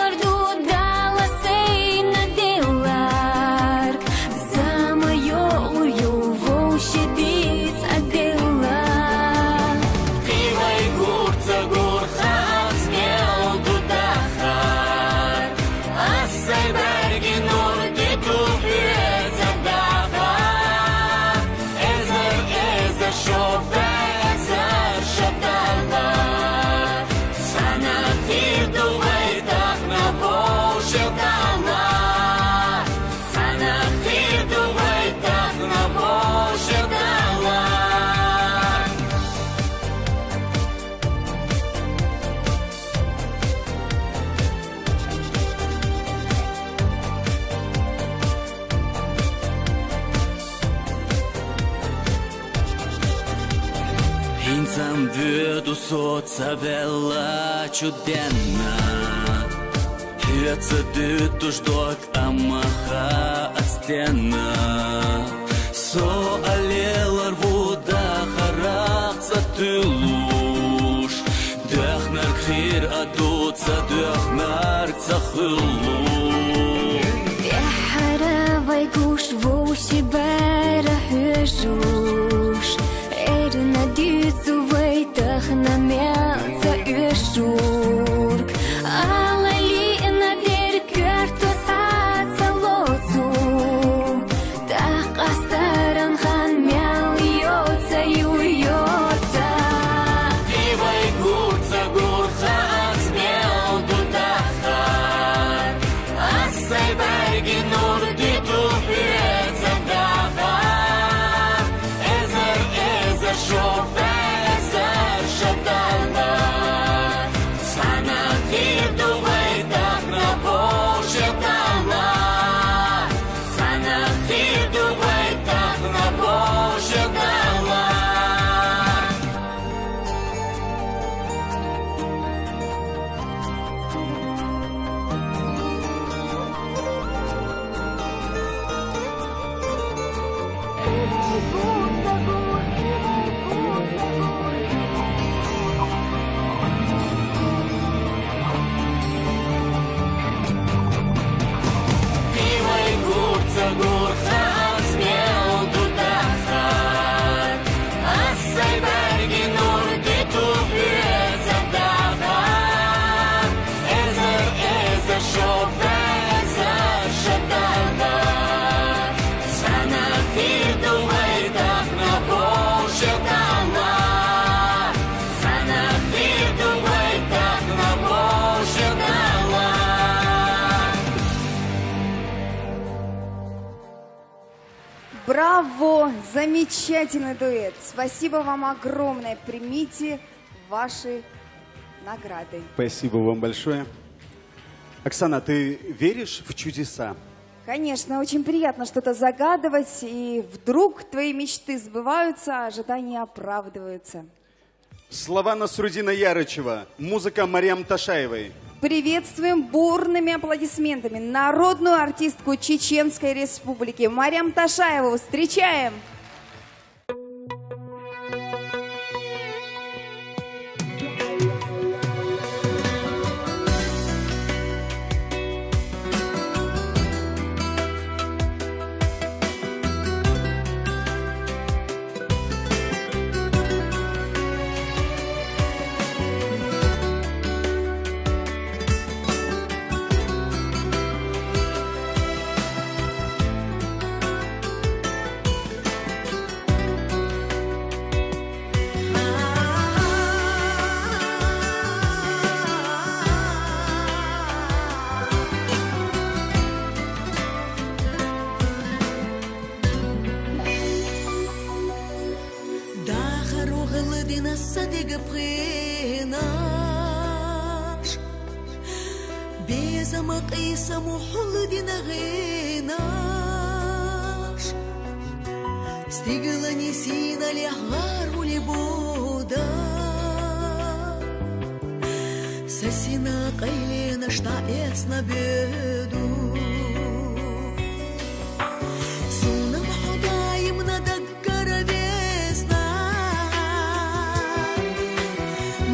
Soțavela ciudena Heță de tușdoc amaha astena So alelar voda harakța tâluș Dăhnar khir aduța dăhnar țahâluș Tehara vaiguș voși băra hüjuș Erna dyțu vaitah na mėlca iššūrk Alali na dirkirtus atsalocu Tak astaran han mėl jotsa jų jotsa Divai gurca gurca atsmėltų dachar Asai bergi nurdytų pėdza dachar Ezer ezer šopė ezer šatana Sana kirtų vaitach na pošetana Sana kirtų vaitach na pošetana Divai gurca gurca atsmėltų dachar Asai bergi nurdytų pėdza dachar Ezer ezer šopė ezer šatana Sana kirtų vaitach na pošetana Sana kirtų vaitach na pošetana Браво! Замечательный дуэт. Спасибо вам огромное. Примите ваши награды. Спасибо вам большое. Оксана, ты веришь в чудеса? Конечно, очень приятно что-то загадывать, и вдруг твои мечты сбываются, а ожидания оправдываются. Слова Насрудина Ярычева, музыка Марьям Ташаевой. Приветствуем бурными аплодисментами народную артистку Чеченской Республики Марьям Ташаеву. Встречаем! Стигла несина лягар улибуда Сосина кайлена шта эсна беду Сунам худаим надаггара весна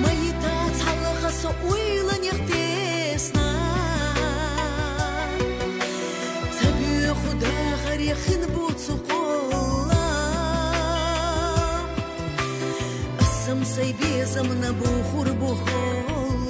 Майта цалаха соуила нехтесна Цабю худа харихин буцуко Сайбезом на бухур бухолла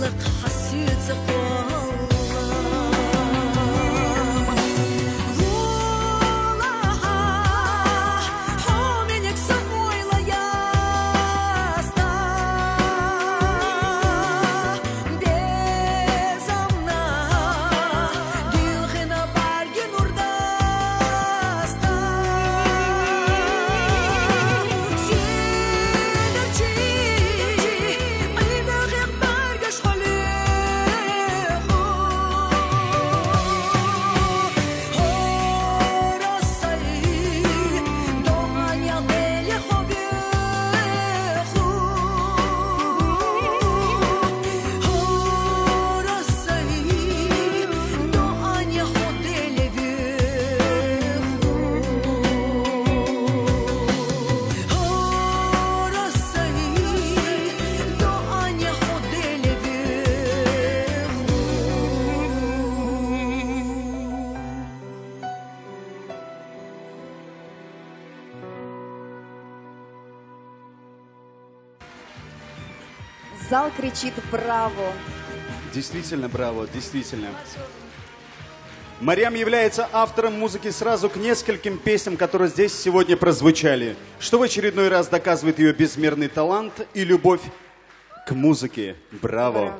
حسك حسيتك Зал кричит «Браво!». Действительно, браво, действительно. Марьям является автором музыки сразу к нескольким песням, которые здесь сегодня прозвучали, что в очередной раз доказывает ее безмерный талант и любовь к музыке. Браво! Браво.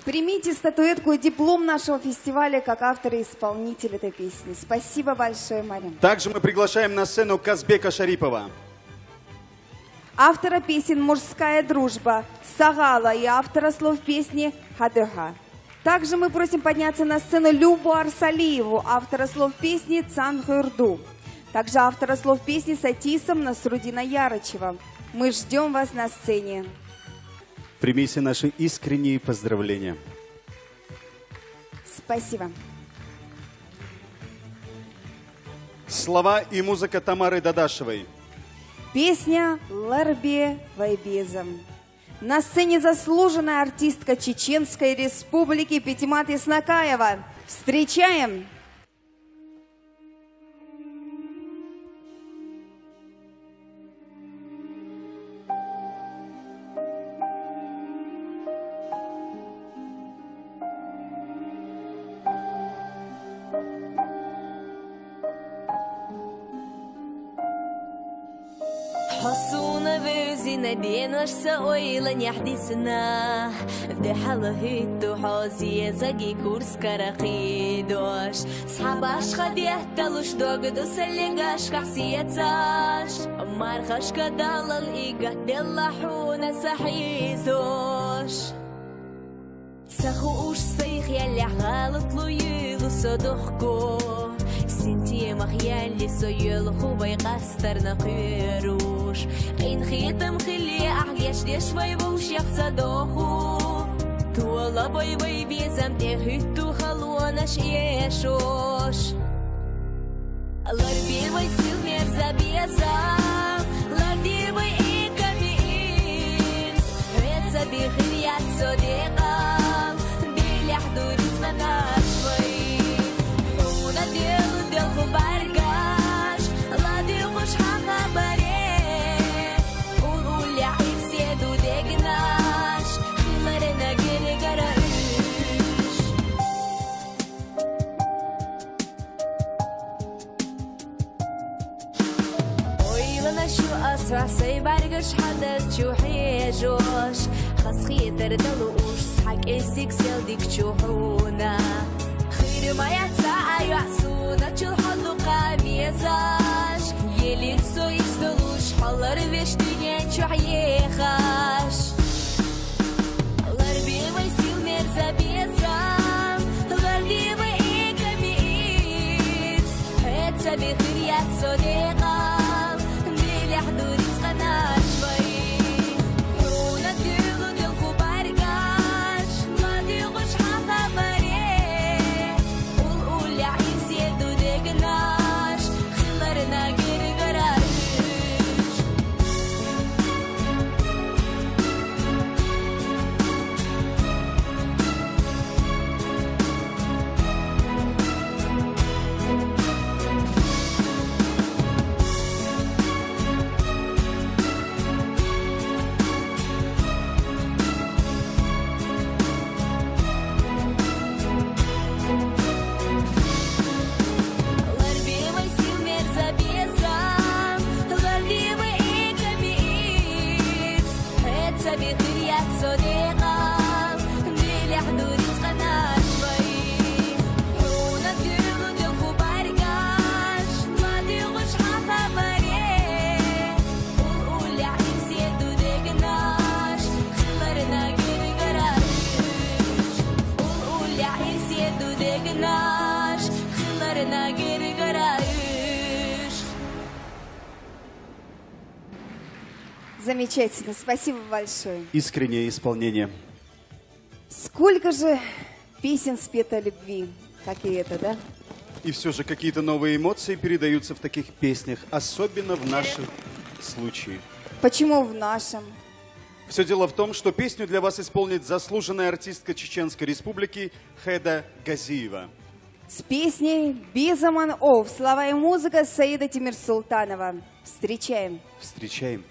Примите статуэтку и диплом нашего фестиваля как автор и исполнитель этой песни. Спасибо большое, Марьям. Также мы приглашаем на сцену Казбека Шарипова, автора песен «Мужская дружба», «Сагала» и автора слов песни «Хадыха». Также мы просим подняться на сцену Любу Арсалиеву, автора слов песни «Цанхырду». Также автора слов песни с Атисом Насрудина Ярычева. Мы ждем вас на сцене. примите наши искренние поздравления. Спасибо. Слова и музыка Тамары Дадашевой. Песня «Ларбе Вайбезом». На сцене заслуженная артистка Чеченской Республики Петимат Яснакаева. Встречаем! حصونا بزينة بين ورسا ويلن يحدثنا بدي حلهيت وحوزي زاقي كورس كراقيدوش صحاباش خديهتلوش دوغدو سلنغاش كحسيتاش مارخاش كدال الإيقا دلحونا سحيزوش تسخوش سيخ يلي غالط لو يلو صدخكو سنتي مخيالي سيل خوبي قستر نقيروش قين خيتم خلي أحجيش ديش فايبوش يقصدوخو تولا باي باي بيزم تهيتو خلوانش يشوش الاربي باي سيل ميرزا بيزام لاردي باي إيكا ميز هيتزا بيخيات صديقام بيلي حدود تمناش باي حونا ديل برگاش لادی خوش خبری اون لی عیسی دو دگناش خیمر نگری گرایش اویلنا شو اسرع سی برگش حدت شو حیجوش خس خیتر دلوش سحک ایسیک سیل دیک چوحونا خیر ما یتسع یعسونا چل حلقة ميزاش يلي سو يستلوش حلر ويش دنيا شو حيخاش الاربي ويسيل ميرزا بيزام الاربي ويكا ميز هيتسا بخيريات صديقة ديلي حدود تغناش وي حرونا ديلو ديلكو بارقاش ما ديغوش حخبري حريات صديقة بلا حدود تقنع شوي حونا ديرو ديكو باركاش ما ديغوش حافا مريح ونقول عين سيدو ديقناش خلرنا قرقراش ونقول عين سيدو ديقناش خلرنا قرقراش. Замечательно, спасибо большое. Искреннее исполнение. Сколько же песен спето о любви, как и это, да? И все же какие-то новые эмоции передаются в таких песнях, особенно в нашем случае. Почему в нашем? Все дело в том, что песню для вас исполнит заслуженная артистка Чеченской Республики Хеда Газиева. С песней «Бизаман Ов». Слова и музыка Саида Тимирсултанова. Встречаем. Встречаем.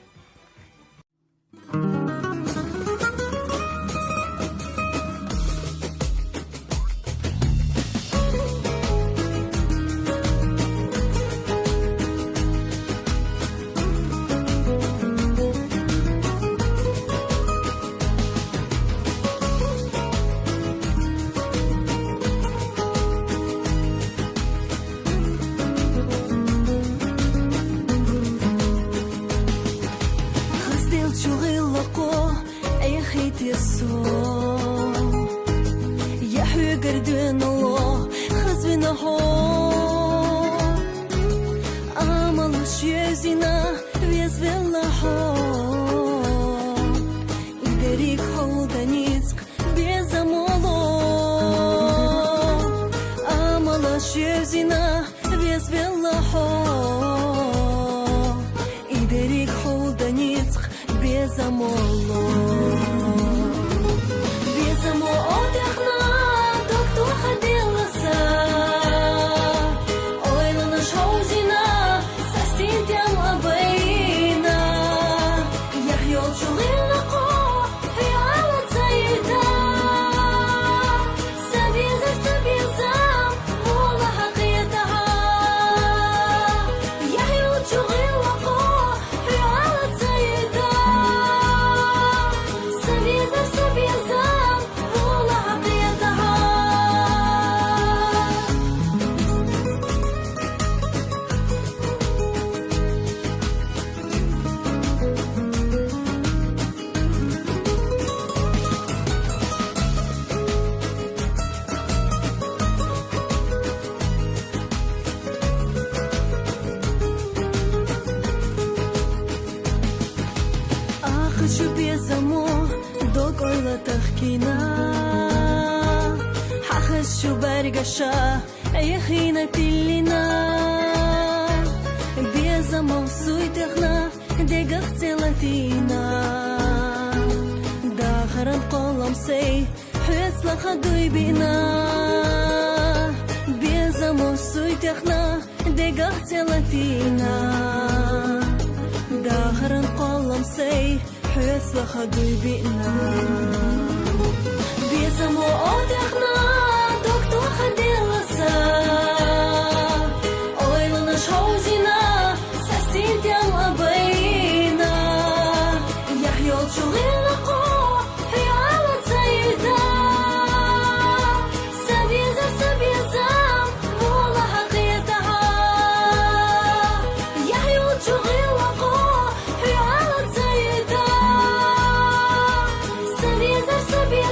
Sabia,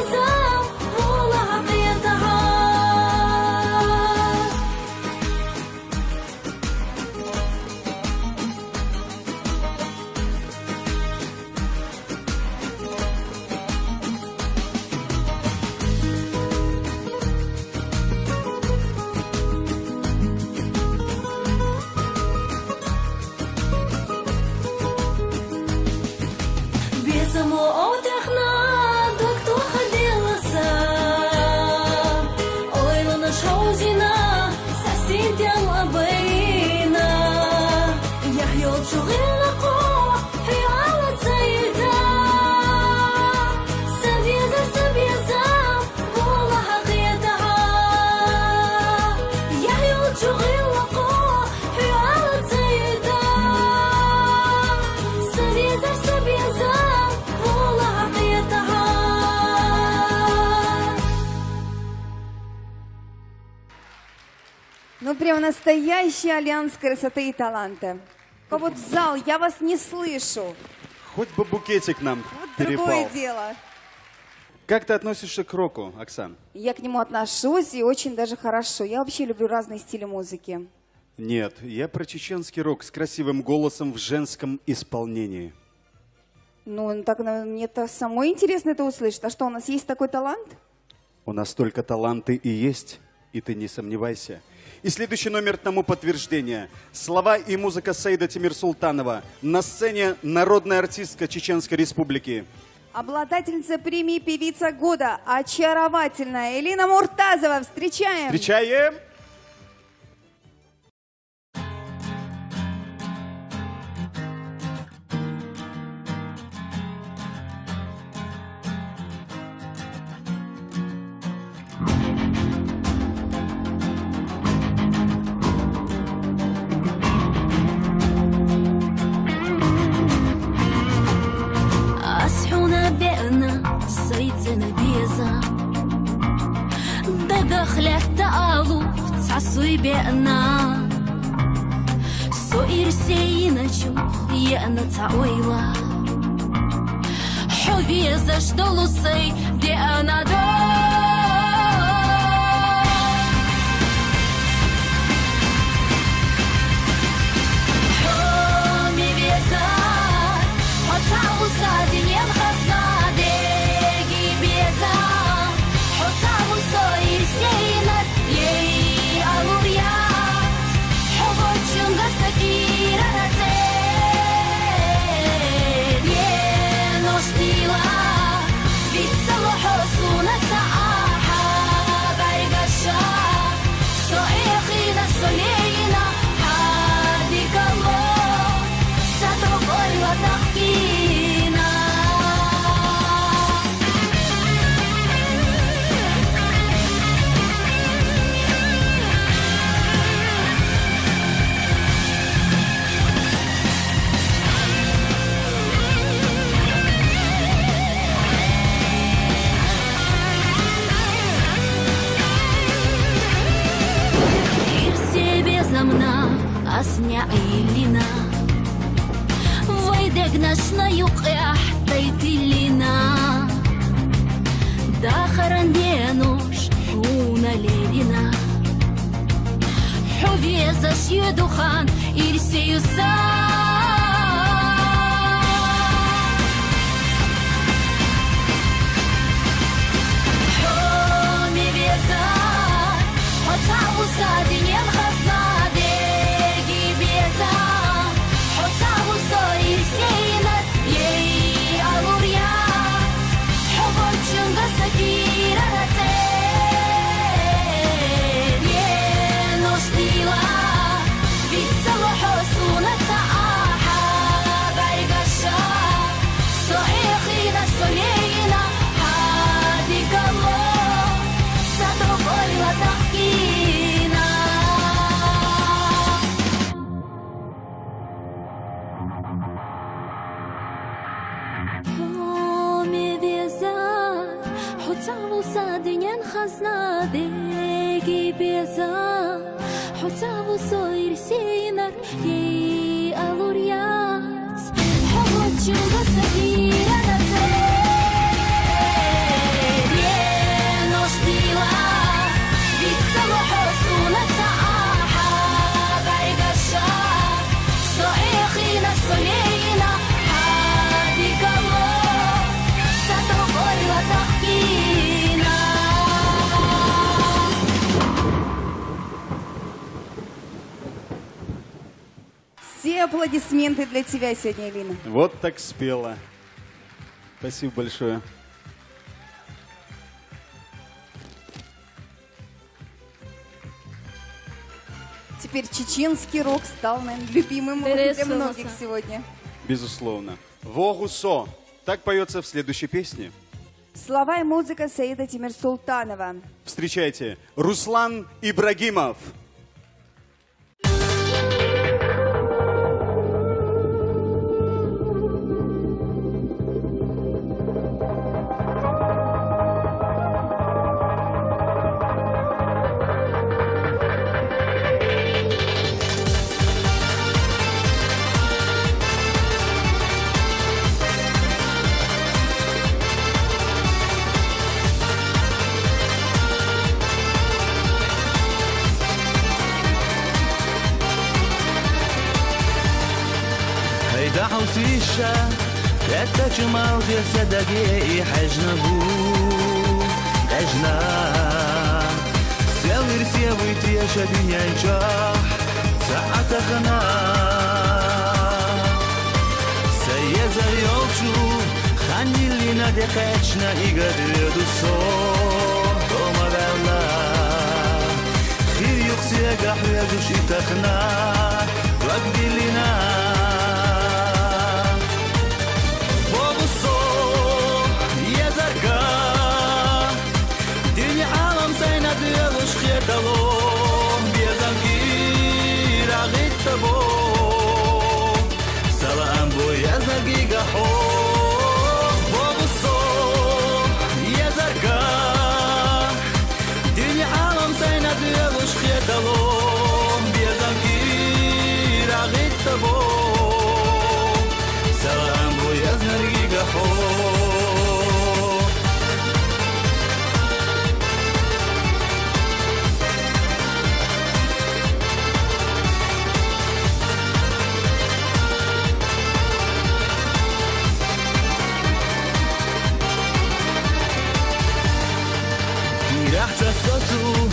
Ну, прям настоящий альянс красоты и таланта. А вот зал, я вас не слышу. Хоть бы букетик нам Вот перепал. другое дело. Как ты относишься к року, Оксан? Я к нему отношусь и очень даже хорошо. Я вообще люблю разные стили музыки. Нет, я про чеченский рок с красивым голосом в женском исполнении. Ну, так мне-то самой интересно это услышать. А что, у нас есть такой талант? У нас только таланты и есть, и ты не сомневайся. И следующий номер тому подтверждение. Слова и музыка Саида Тимирсултанова. На сцене народная артистка Чеченской Республики. Обладательница премии «Певица года», очаровательная Элина Муртазова. Встречаем! Встречаем! أصحونا بأنا سيدنا بيزا دخلة تقالو تعصوي بأنا سوئر سينا شو يأنا تعويلا حبي زجدلو سي دي أنا حومي بيزا حتعو سادين ينخصنا ديجي بيزا حتعو سوئر سينا يي ألوريات حبو جنغا سكيرا نتين ينوش ديلا بيتسلو حسونا تعاها برقشا سوئخينا سولينا حاديك الله ستقول وتحكينا себе замна асня илина ويدقناشنا يقع تيتلنا داخرا دينوش هونا ليلنا حوفيزاش يدخان إرسي حومي بيزا حتعو سادين ينخصنا ديجي بيزا حتعو صاير سينا يي ألوريات حبو جنغا سكيرا نتين ينوش ديلا بيتسلو حسونا تعاها برقشا سوئخينا سولينا حاديك الله ستقول وتحكينا حومي بيزا حتعو سادين خزنا ديجي بيزا حتعو صاير سينر يي ألوريات حبو جنغا سكيرا نتين ينوش ديلا بيتسلو حسونا تعاها برقشا سوئخينا سولينا حاديك الله ستقول وتحكينا Все аплодисменты для тебя сегодня, Элина. Вот так спела. Спасибо большое. Теперь чеченский рок стал, наверное, любимым для Интересно. многих сегодня. Безусловно. Вогусо. Так поется в следующей песне. Слова и музыка Саида Тимирсултанова. Встречайте, Руслан Ибрагимов. تيشا يتاك موت يسدقي حجنا بو حجنا سيوير سيويت يا شدنيا ينجح ساعة خنا سيزر يوشو خاني اللي نادقتشنا يقدر الصوت وما بالله خير يقسي قحو يجوش يتخنا وقدي لنا فوق الصوت يا زرقاء دنيا عالم سينا ديالوش خيطلوم بيزم كير عغيت تبو سلام بو يا زرقي قحو فوق الصوت يا زرقاء دنيا عالم سينا ديالوش خيطلوم بيزم كير عغيت تبو سلام بو يا زرقي قحو راح تصوتو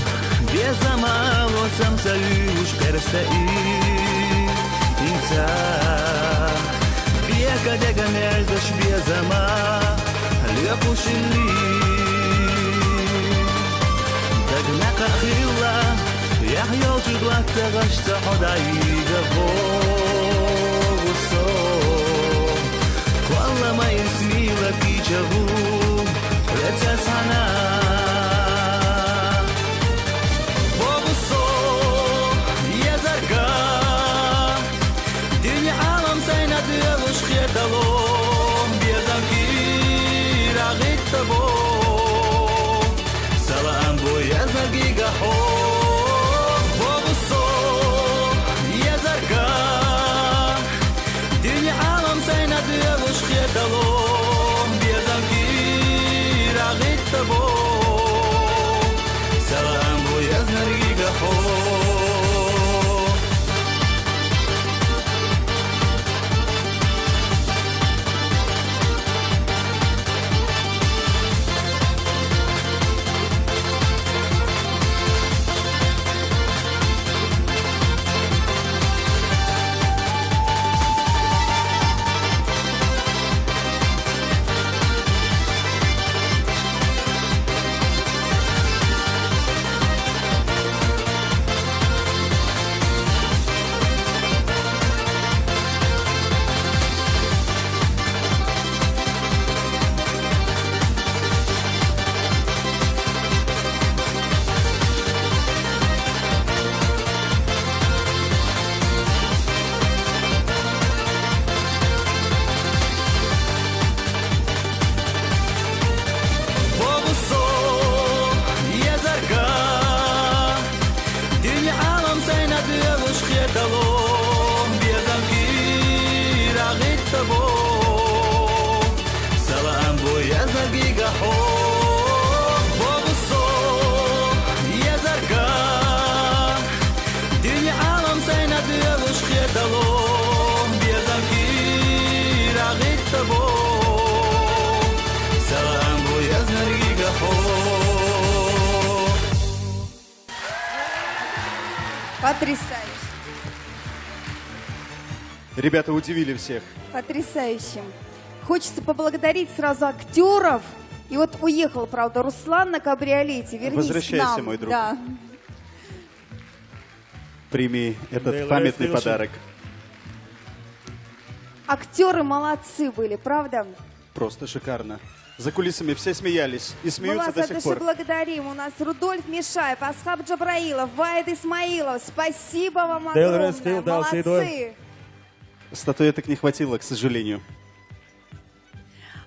بيزما وسمسلوش كرستئي انسا بيكا دقا ميردش بيزما هليقوش اللي دقناك خيلا يحيو تغلق تغشت حدعي فوق الصوت والله ما يسمي لك يجابو لتسعنا خيطلوم بيزم كير عغيت تبو سلام بو يا زرقي قحو فوق الصوت يا زرقاء دنيا عالم سينا ديالوش خيطلوم بيزم كير عغيت تبو سلام بو يا زرقي قحو سلام بو يا زرقي قحو فوق الصوت يا زرقاء دنيا عالم سينا ديالوش خيطلوم بيزم كير عغيت تبو سلام بو يا زرقي قحو Потрясающе. Ребята удивили всех. Потрясающе. Хочется поблагодарить сразу актеров. И вот уехал, правда, Руслан на кабриолете. Вернись Возвращайся, к нам. мой друг. Да. Прими этот памятный подарок. Актеры молодцы были, правда? Просто шикарно. За кулисами все смеялись и Мы смеются вас до от сих души пор. благодарим. У нас Рудольф Мишаев, Асхаб Джабраилов, Ваид Исмаилов. Спасибо вам Дэл огромное. Рескил, Дэл Молодцы. Сейдой. Статуэток не хватило, к сожалению.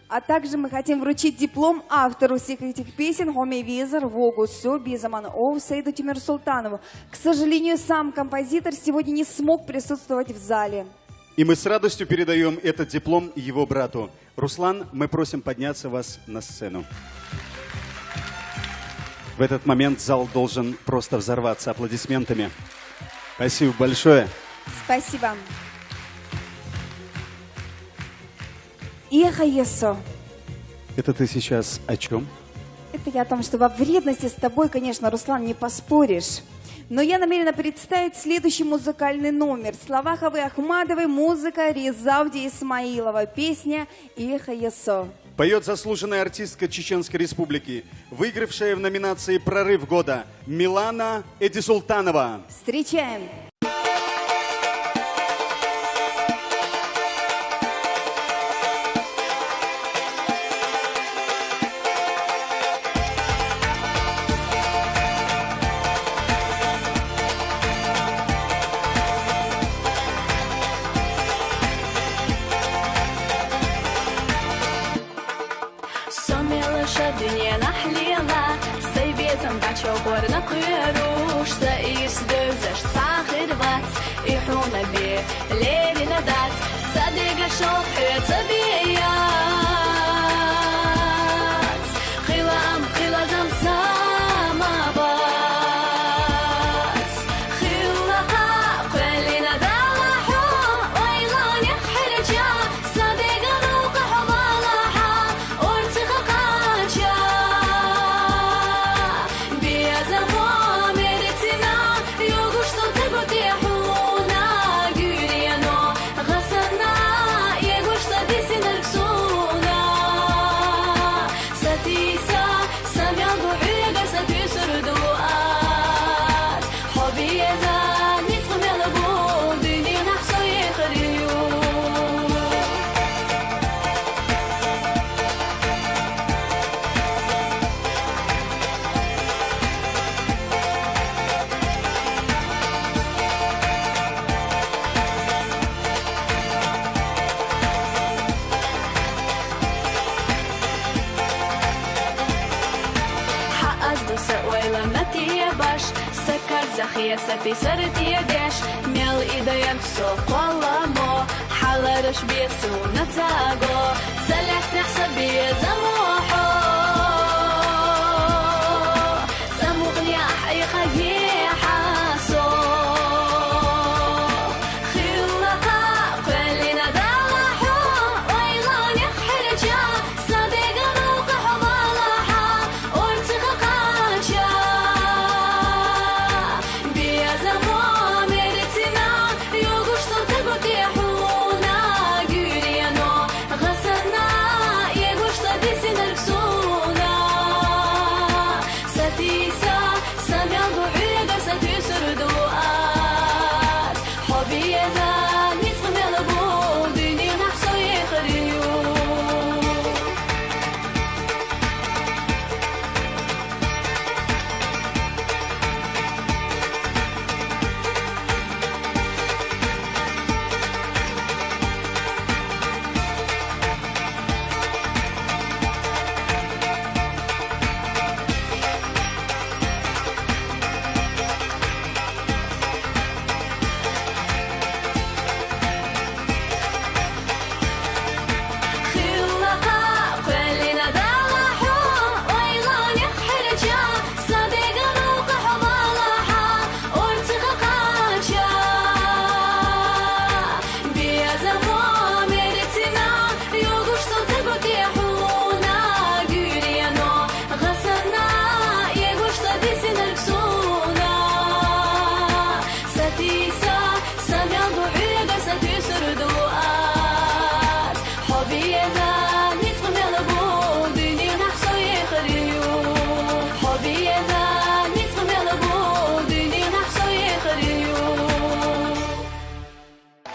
А также мы хотим вручить диплом автору всех этих песен Хоми Визер, Вогусу, Бизаман Оу, Сейду Тимир Султанову. К сожалению, сам композитор сегодня не смог присутствовать в зале. И мы с радостью передаем этот диплом его брату. Руслан, мы просим подняться вас на сцену. В этот момент зал должен просто взорваться аплодисментами. Спасибо большое. Спасибо. Эхо Есо. Это ты сейчас о чем? Это я о том, что во вредности с тобой, конечно, Руслан, не поспоришь. Но я намерена представить следующий музыкальный номер. Слова Хавы Ахмадовой, музыка Резауди Исмаилова, песня «Эхо Есо». Поет заслуженная артистка Чеченской Республики, выигравшая в номинации «Прорыв года» Милана Эдисултанова. Встречаем! شدني نحليلا سيبيتم باتشوكور نقيروش سايس دوزش صاخر بات يحونا بي ليلي ندات صديق شوق طبيعيات خلام خلازم سامابات خلها قلنا دالحو ويلان يخرجا صديق روق حضالها ارتقى سياسة سرت يدش ميل إيديان سوق والله حلرش بيسو نتاقو سلح نحسب بيزموحو زموغني أحي خيحة سو خلقا قلنا دالحو ويلان يخرجا صديق روق حضالحا ارتقاقاتشا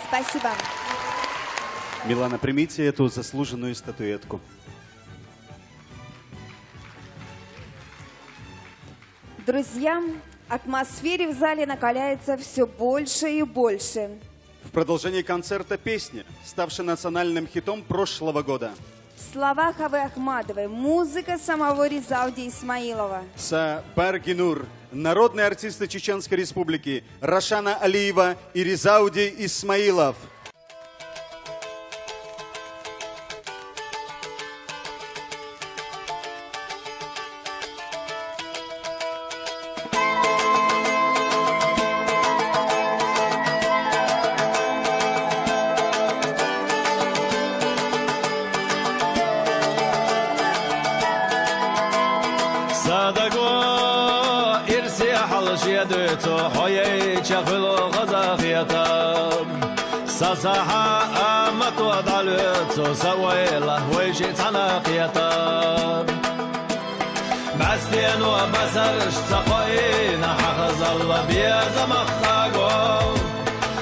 Спасибо. Милана, примите эту заслуженную статуэтку. Друзья, атмосфера в зале накаляется все больше и больше. В продолжении концерта песня, ставшая национальным хитом прошлого года. Слова Хавы Ахмадовой, музыка самого Резауди Исмаилова. Са Баргинур, народные артисты Чеченской Республики Рашана Алиева и Резауди Исмаилов. صدقو إرسي حلش يدوتو حوي شغلو غزاخيتم ساساحا أمت وضعلوتو سويله ويجي تناقيتم بستين وبسرش تقوين حخز الله بيزا مخاقو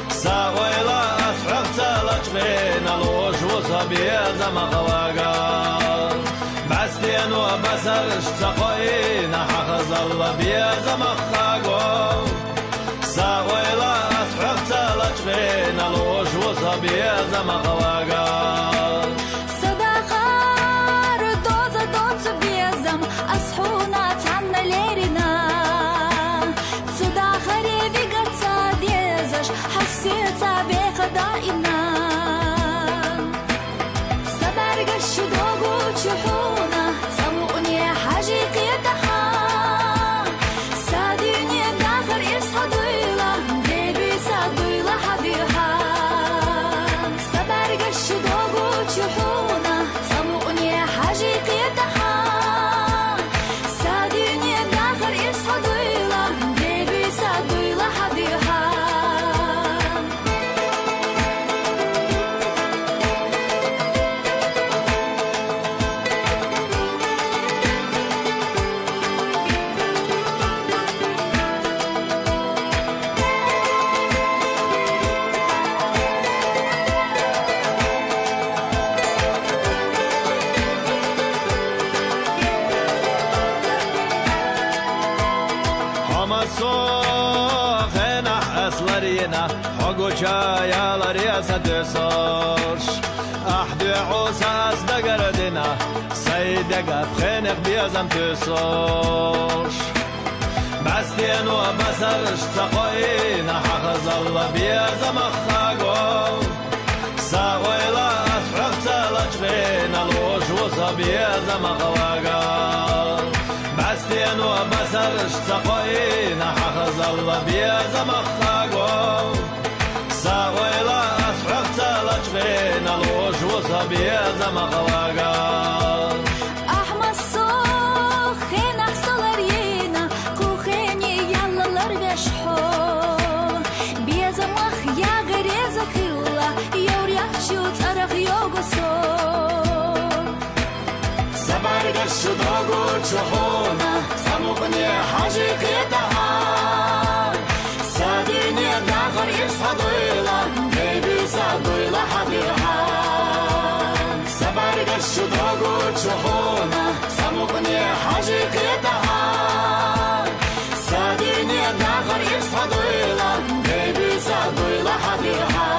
سويله أسحق تلجبين الوش وصبيزا مخواقو بستين وبسرش تقوين حخز الله بيزا مخاقو سويله أسحق تلجبين الوش وصبيزا مخواقو Çayalar yasadı sorş Ahdi usas da gardina Saydaga pxenek biyazam tüsorş Bastien و basarış taqoyna Haqaz Allah biyazam akhago Sağoyla asfaq talajbin Alvoş vusa biyazam akhawaga Bastien و basarış taqoyna Haqaz Allah biyazam akhago ساويلا أسحق تلجبين الوش وصبيزا مخواقا أحمد الصوخ خينا حصلرينا كوخيني يلا لربشحو بيزا مخ يا غريزا خلا يوريح شوت أرخ يوغسو سبارك الشدوغو تشوحونا سموقني حاجي قيتها ساديني الداخل يصحدويلا بيبي سادويلا حبيبها سبارك الشدوغو تشوحونا سموقني حاجي قيتها ساديني الداخل يصحدويلا بيبي سادويلا حبيبها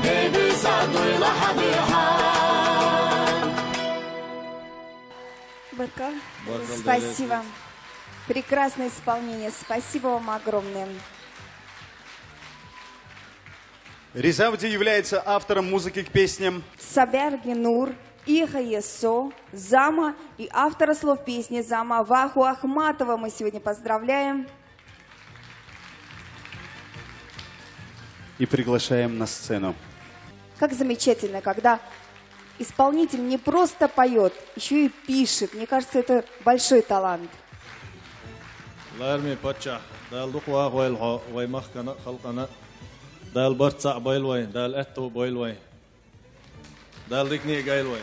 بيبي سادويلا حبيبها Спасибо. Прекрасное исполнение. Спасибо вам огромное. Ризавди является автором музыки к песням Саберги Нур, Иха Есо, Зама и автора слов песни Зама Ваху Ахматова мы сегодня поздравляем. и приглашаем на сцену. Как замечательно, когда исполнитель не просто поет, еще и пишет. Мне кажется, это большой талант. لارمي باتشا دال دقوا ويل ويمخنا خلقنا دال برتصع بيلوي دال اتو بيلوي دال دكني جايلوي.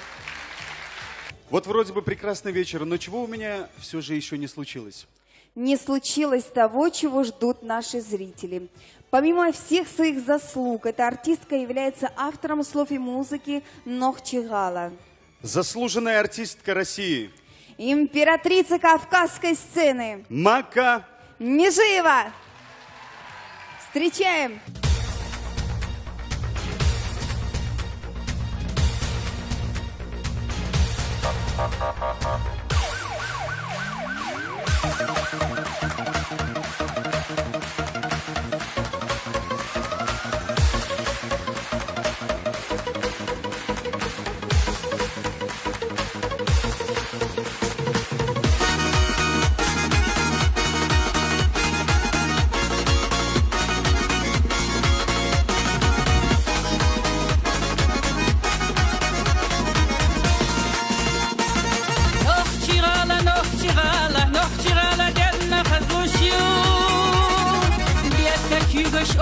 Вот вроде бы прекрасный вечер, но чего у меня все же еще не случилось? Не случилось того, чего ждут наши зрители. Помимо всех своих заслуг, эта артистка является автором слов и музыки Нохчигала. Заслуженная артистка России. Императрица кавказской сцены. Мака Межиева. Встречаем.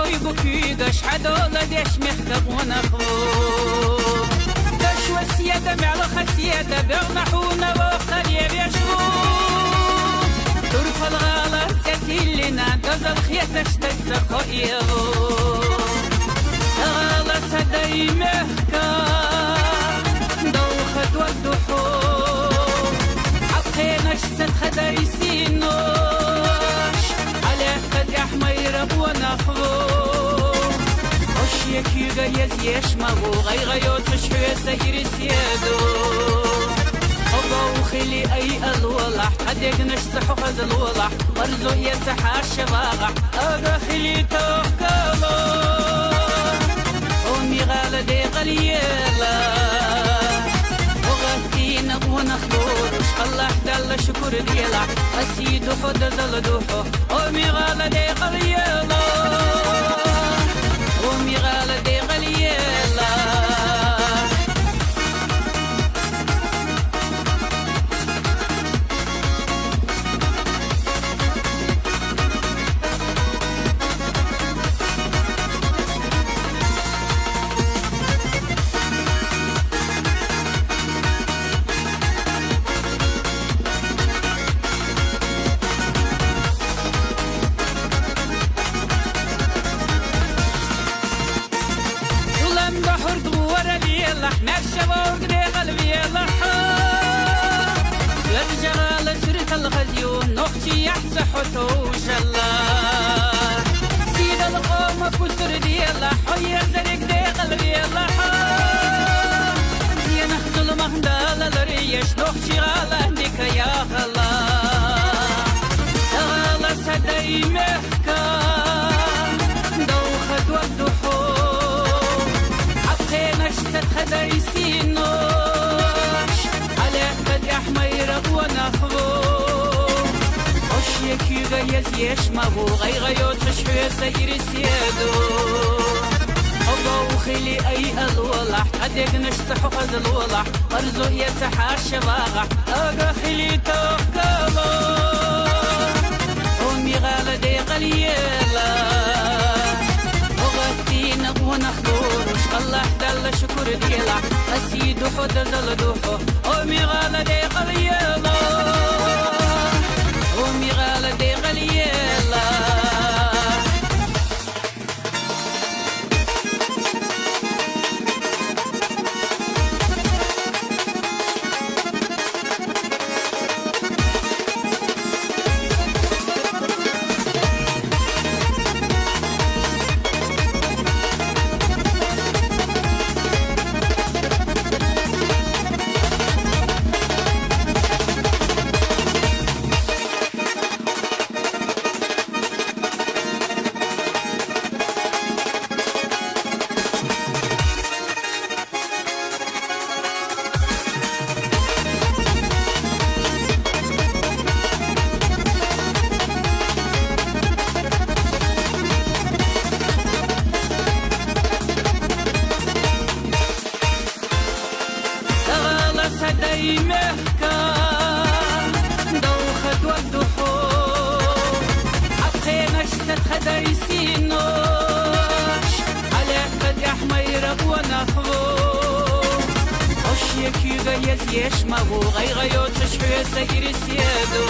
أي بكيدش حدولة ديش مختب ونخو دش وسيادة معلو خسيادة بغنحونا وخليب يشو ترف الغالة تتلنا تزل خيتش تتسقو إيغو غالة سدي مهكا دوخت والدحو عبخينش ستخدي سينوش عليك قد يحميرب ونخو يكيغا يزيش مغو غيغيوت شحوية سيري سيادو أبو خلي أي الولح حديق نشسحو خز الولح ورزو يسحا الشباغح أغا خلي توقلو أمي غالة دي غليلا وغتينا ونخلوش الله دل شكر ديلا أسيدو خد زلدوحو أمي غالة دي غليلا أمي غالة دي غليلا سيد القوم كسر ديلا حيا زرق دي قلبي الله زين خزل مهدال الريش نخشي غاله ديك يا غلا غاله سدي مهكا دوخت والدحو عبخينش ستخدي سينوش عليك قد يحميرب ونخبو يكيغا يزيش مغو غيغيوت شحوية سيري سيادو أبو خلي أي الولح حديق نشسحو خز الولح أرزو يتحا الشباغح أغا خلي توقلو أمي غالة دي غليلا وغتينا ونخلوش الله دل شكر ديلا أسيدو حد زلدوحو أمي غالة دي غليلا أمي غالة دي غليلا يكيغا يزيش مغو غيغيوت شحوية سيري سيادو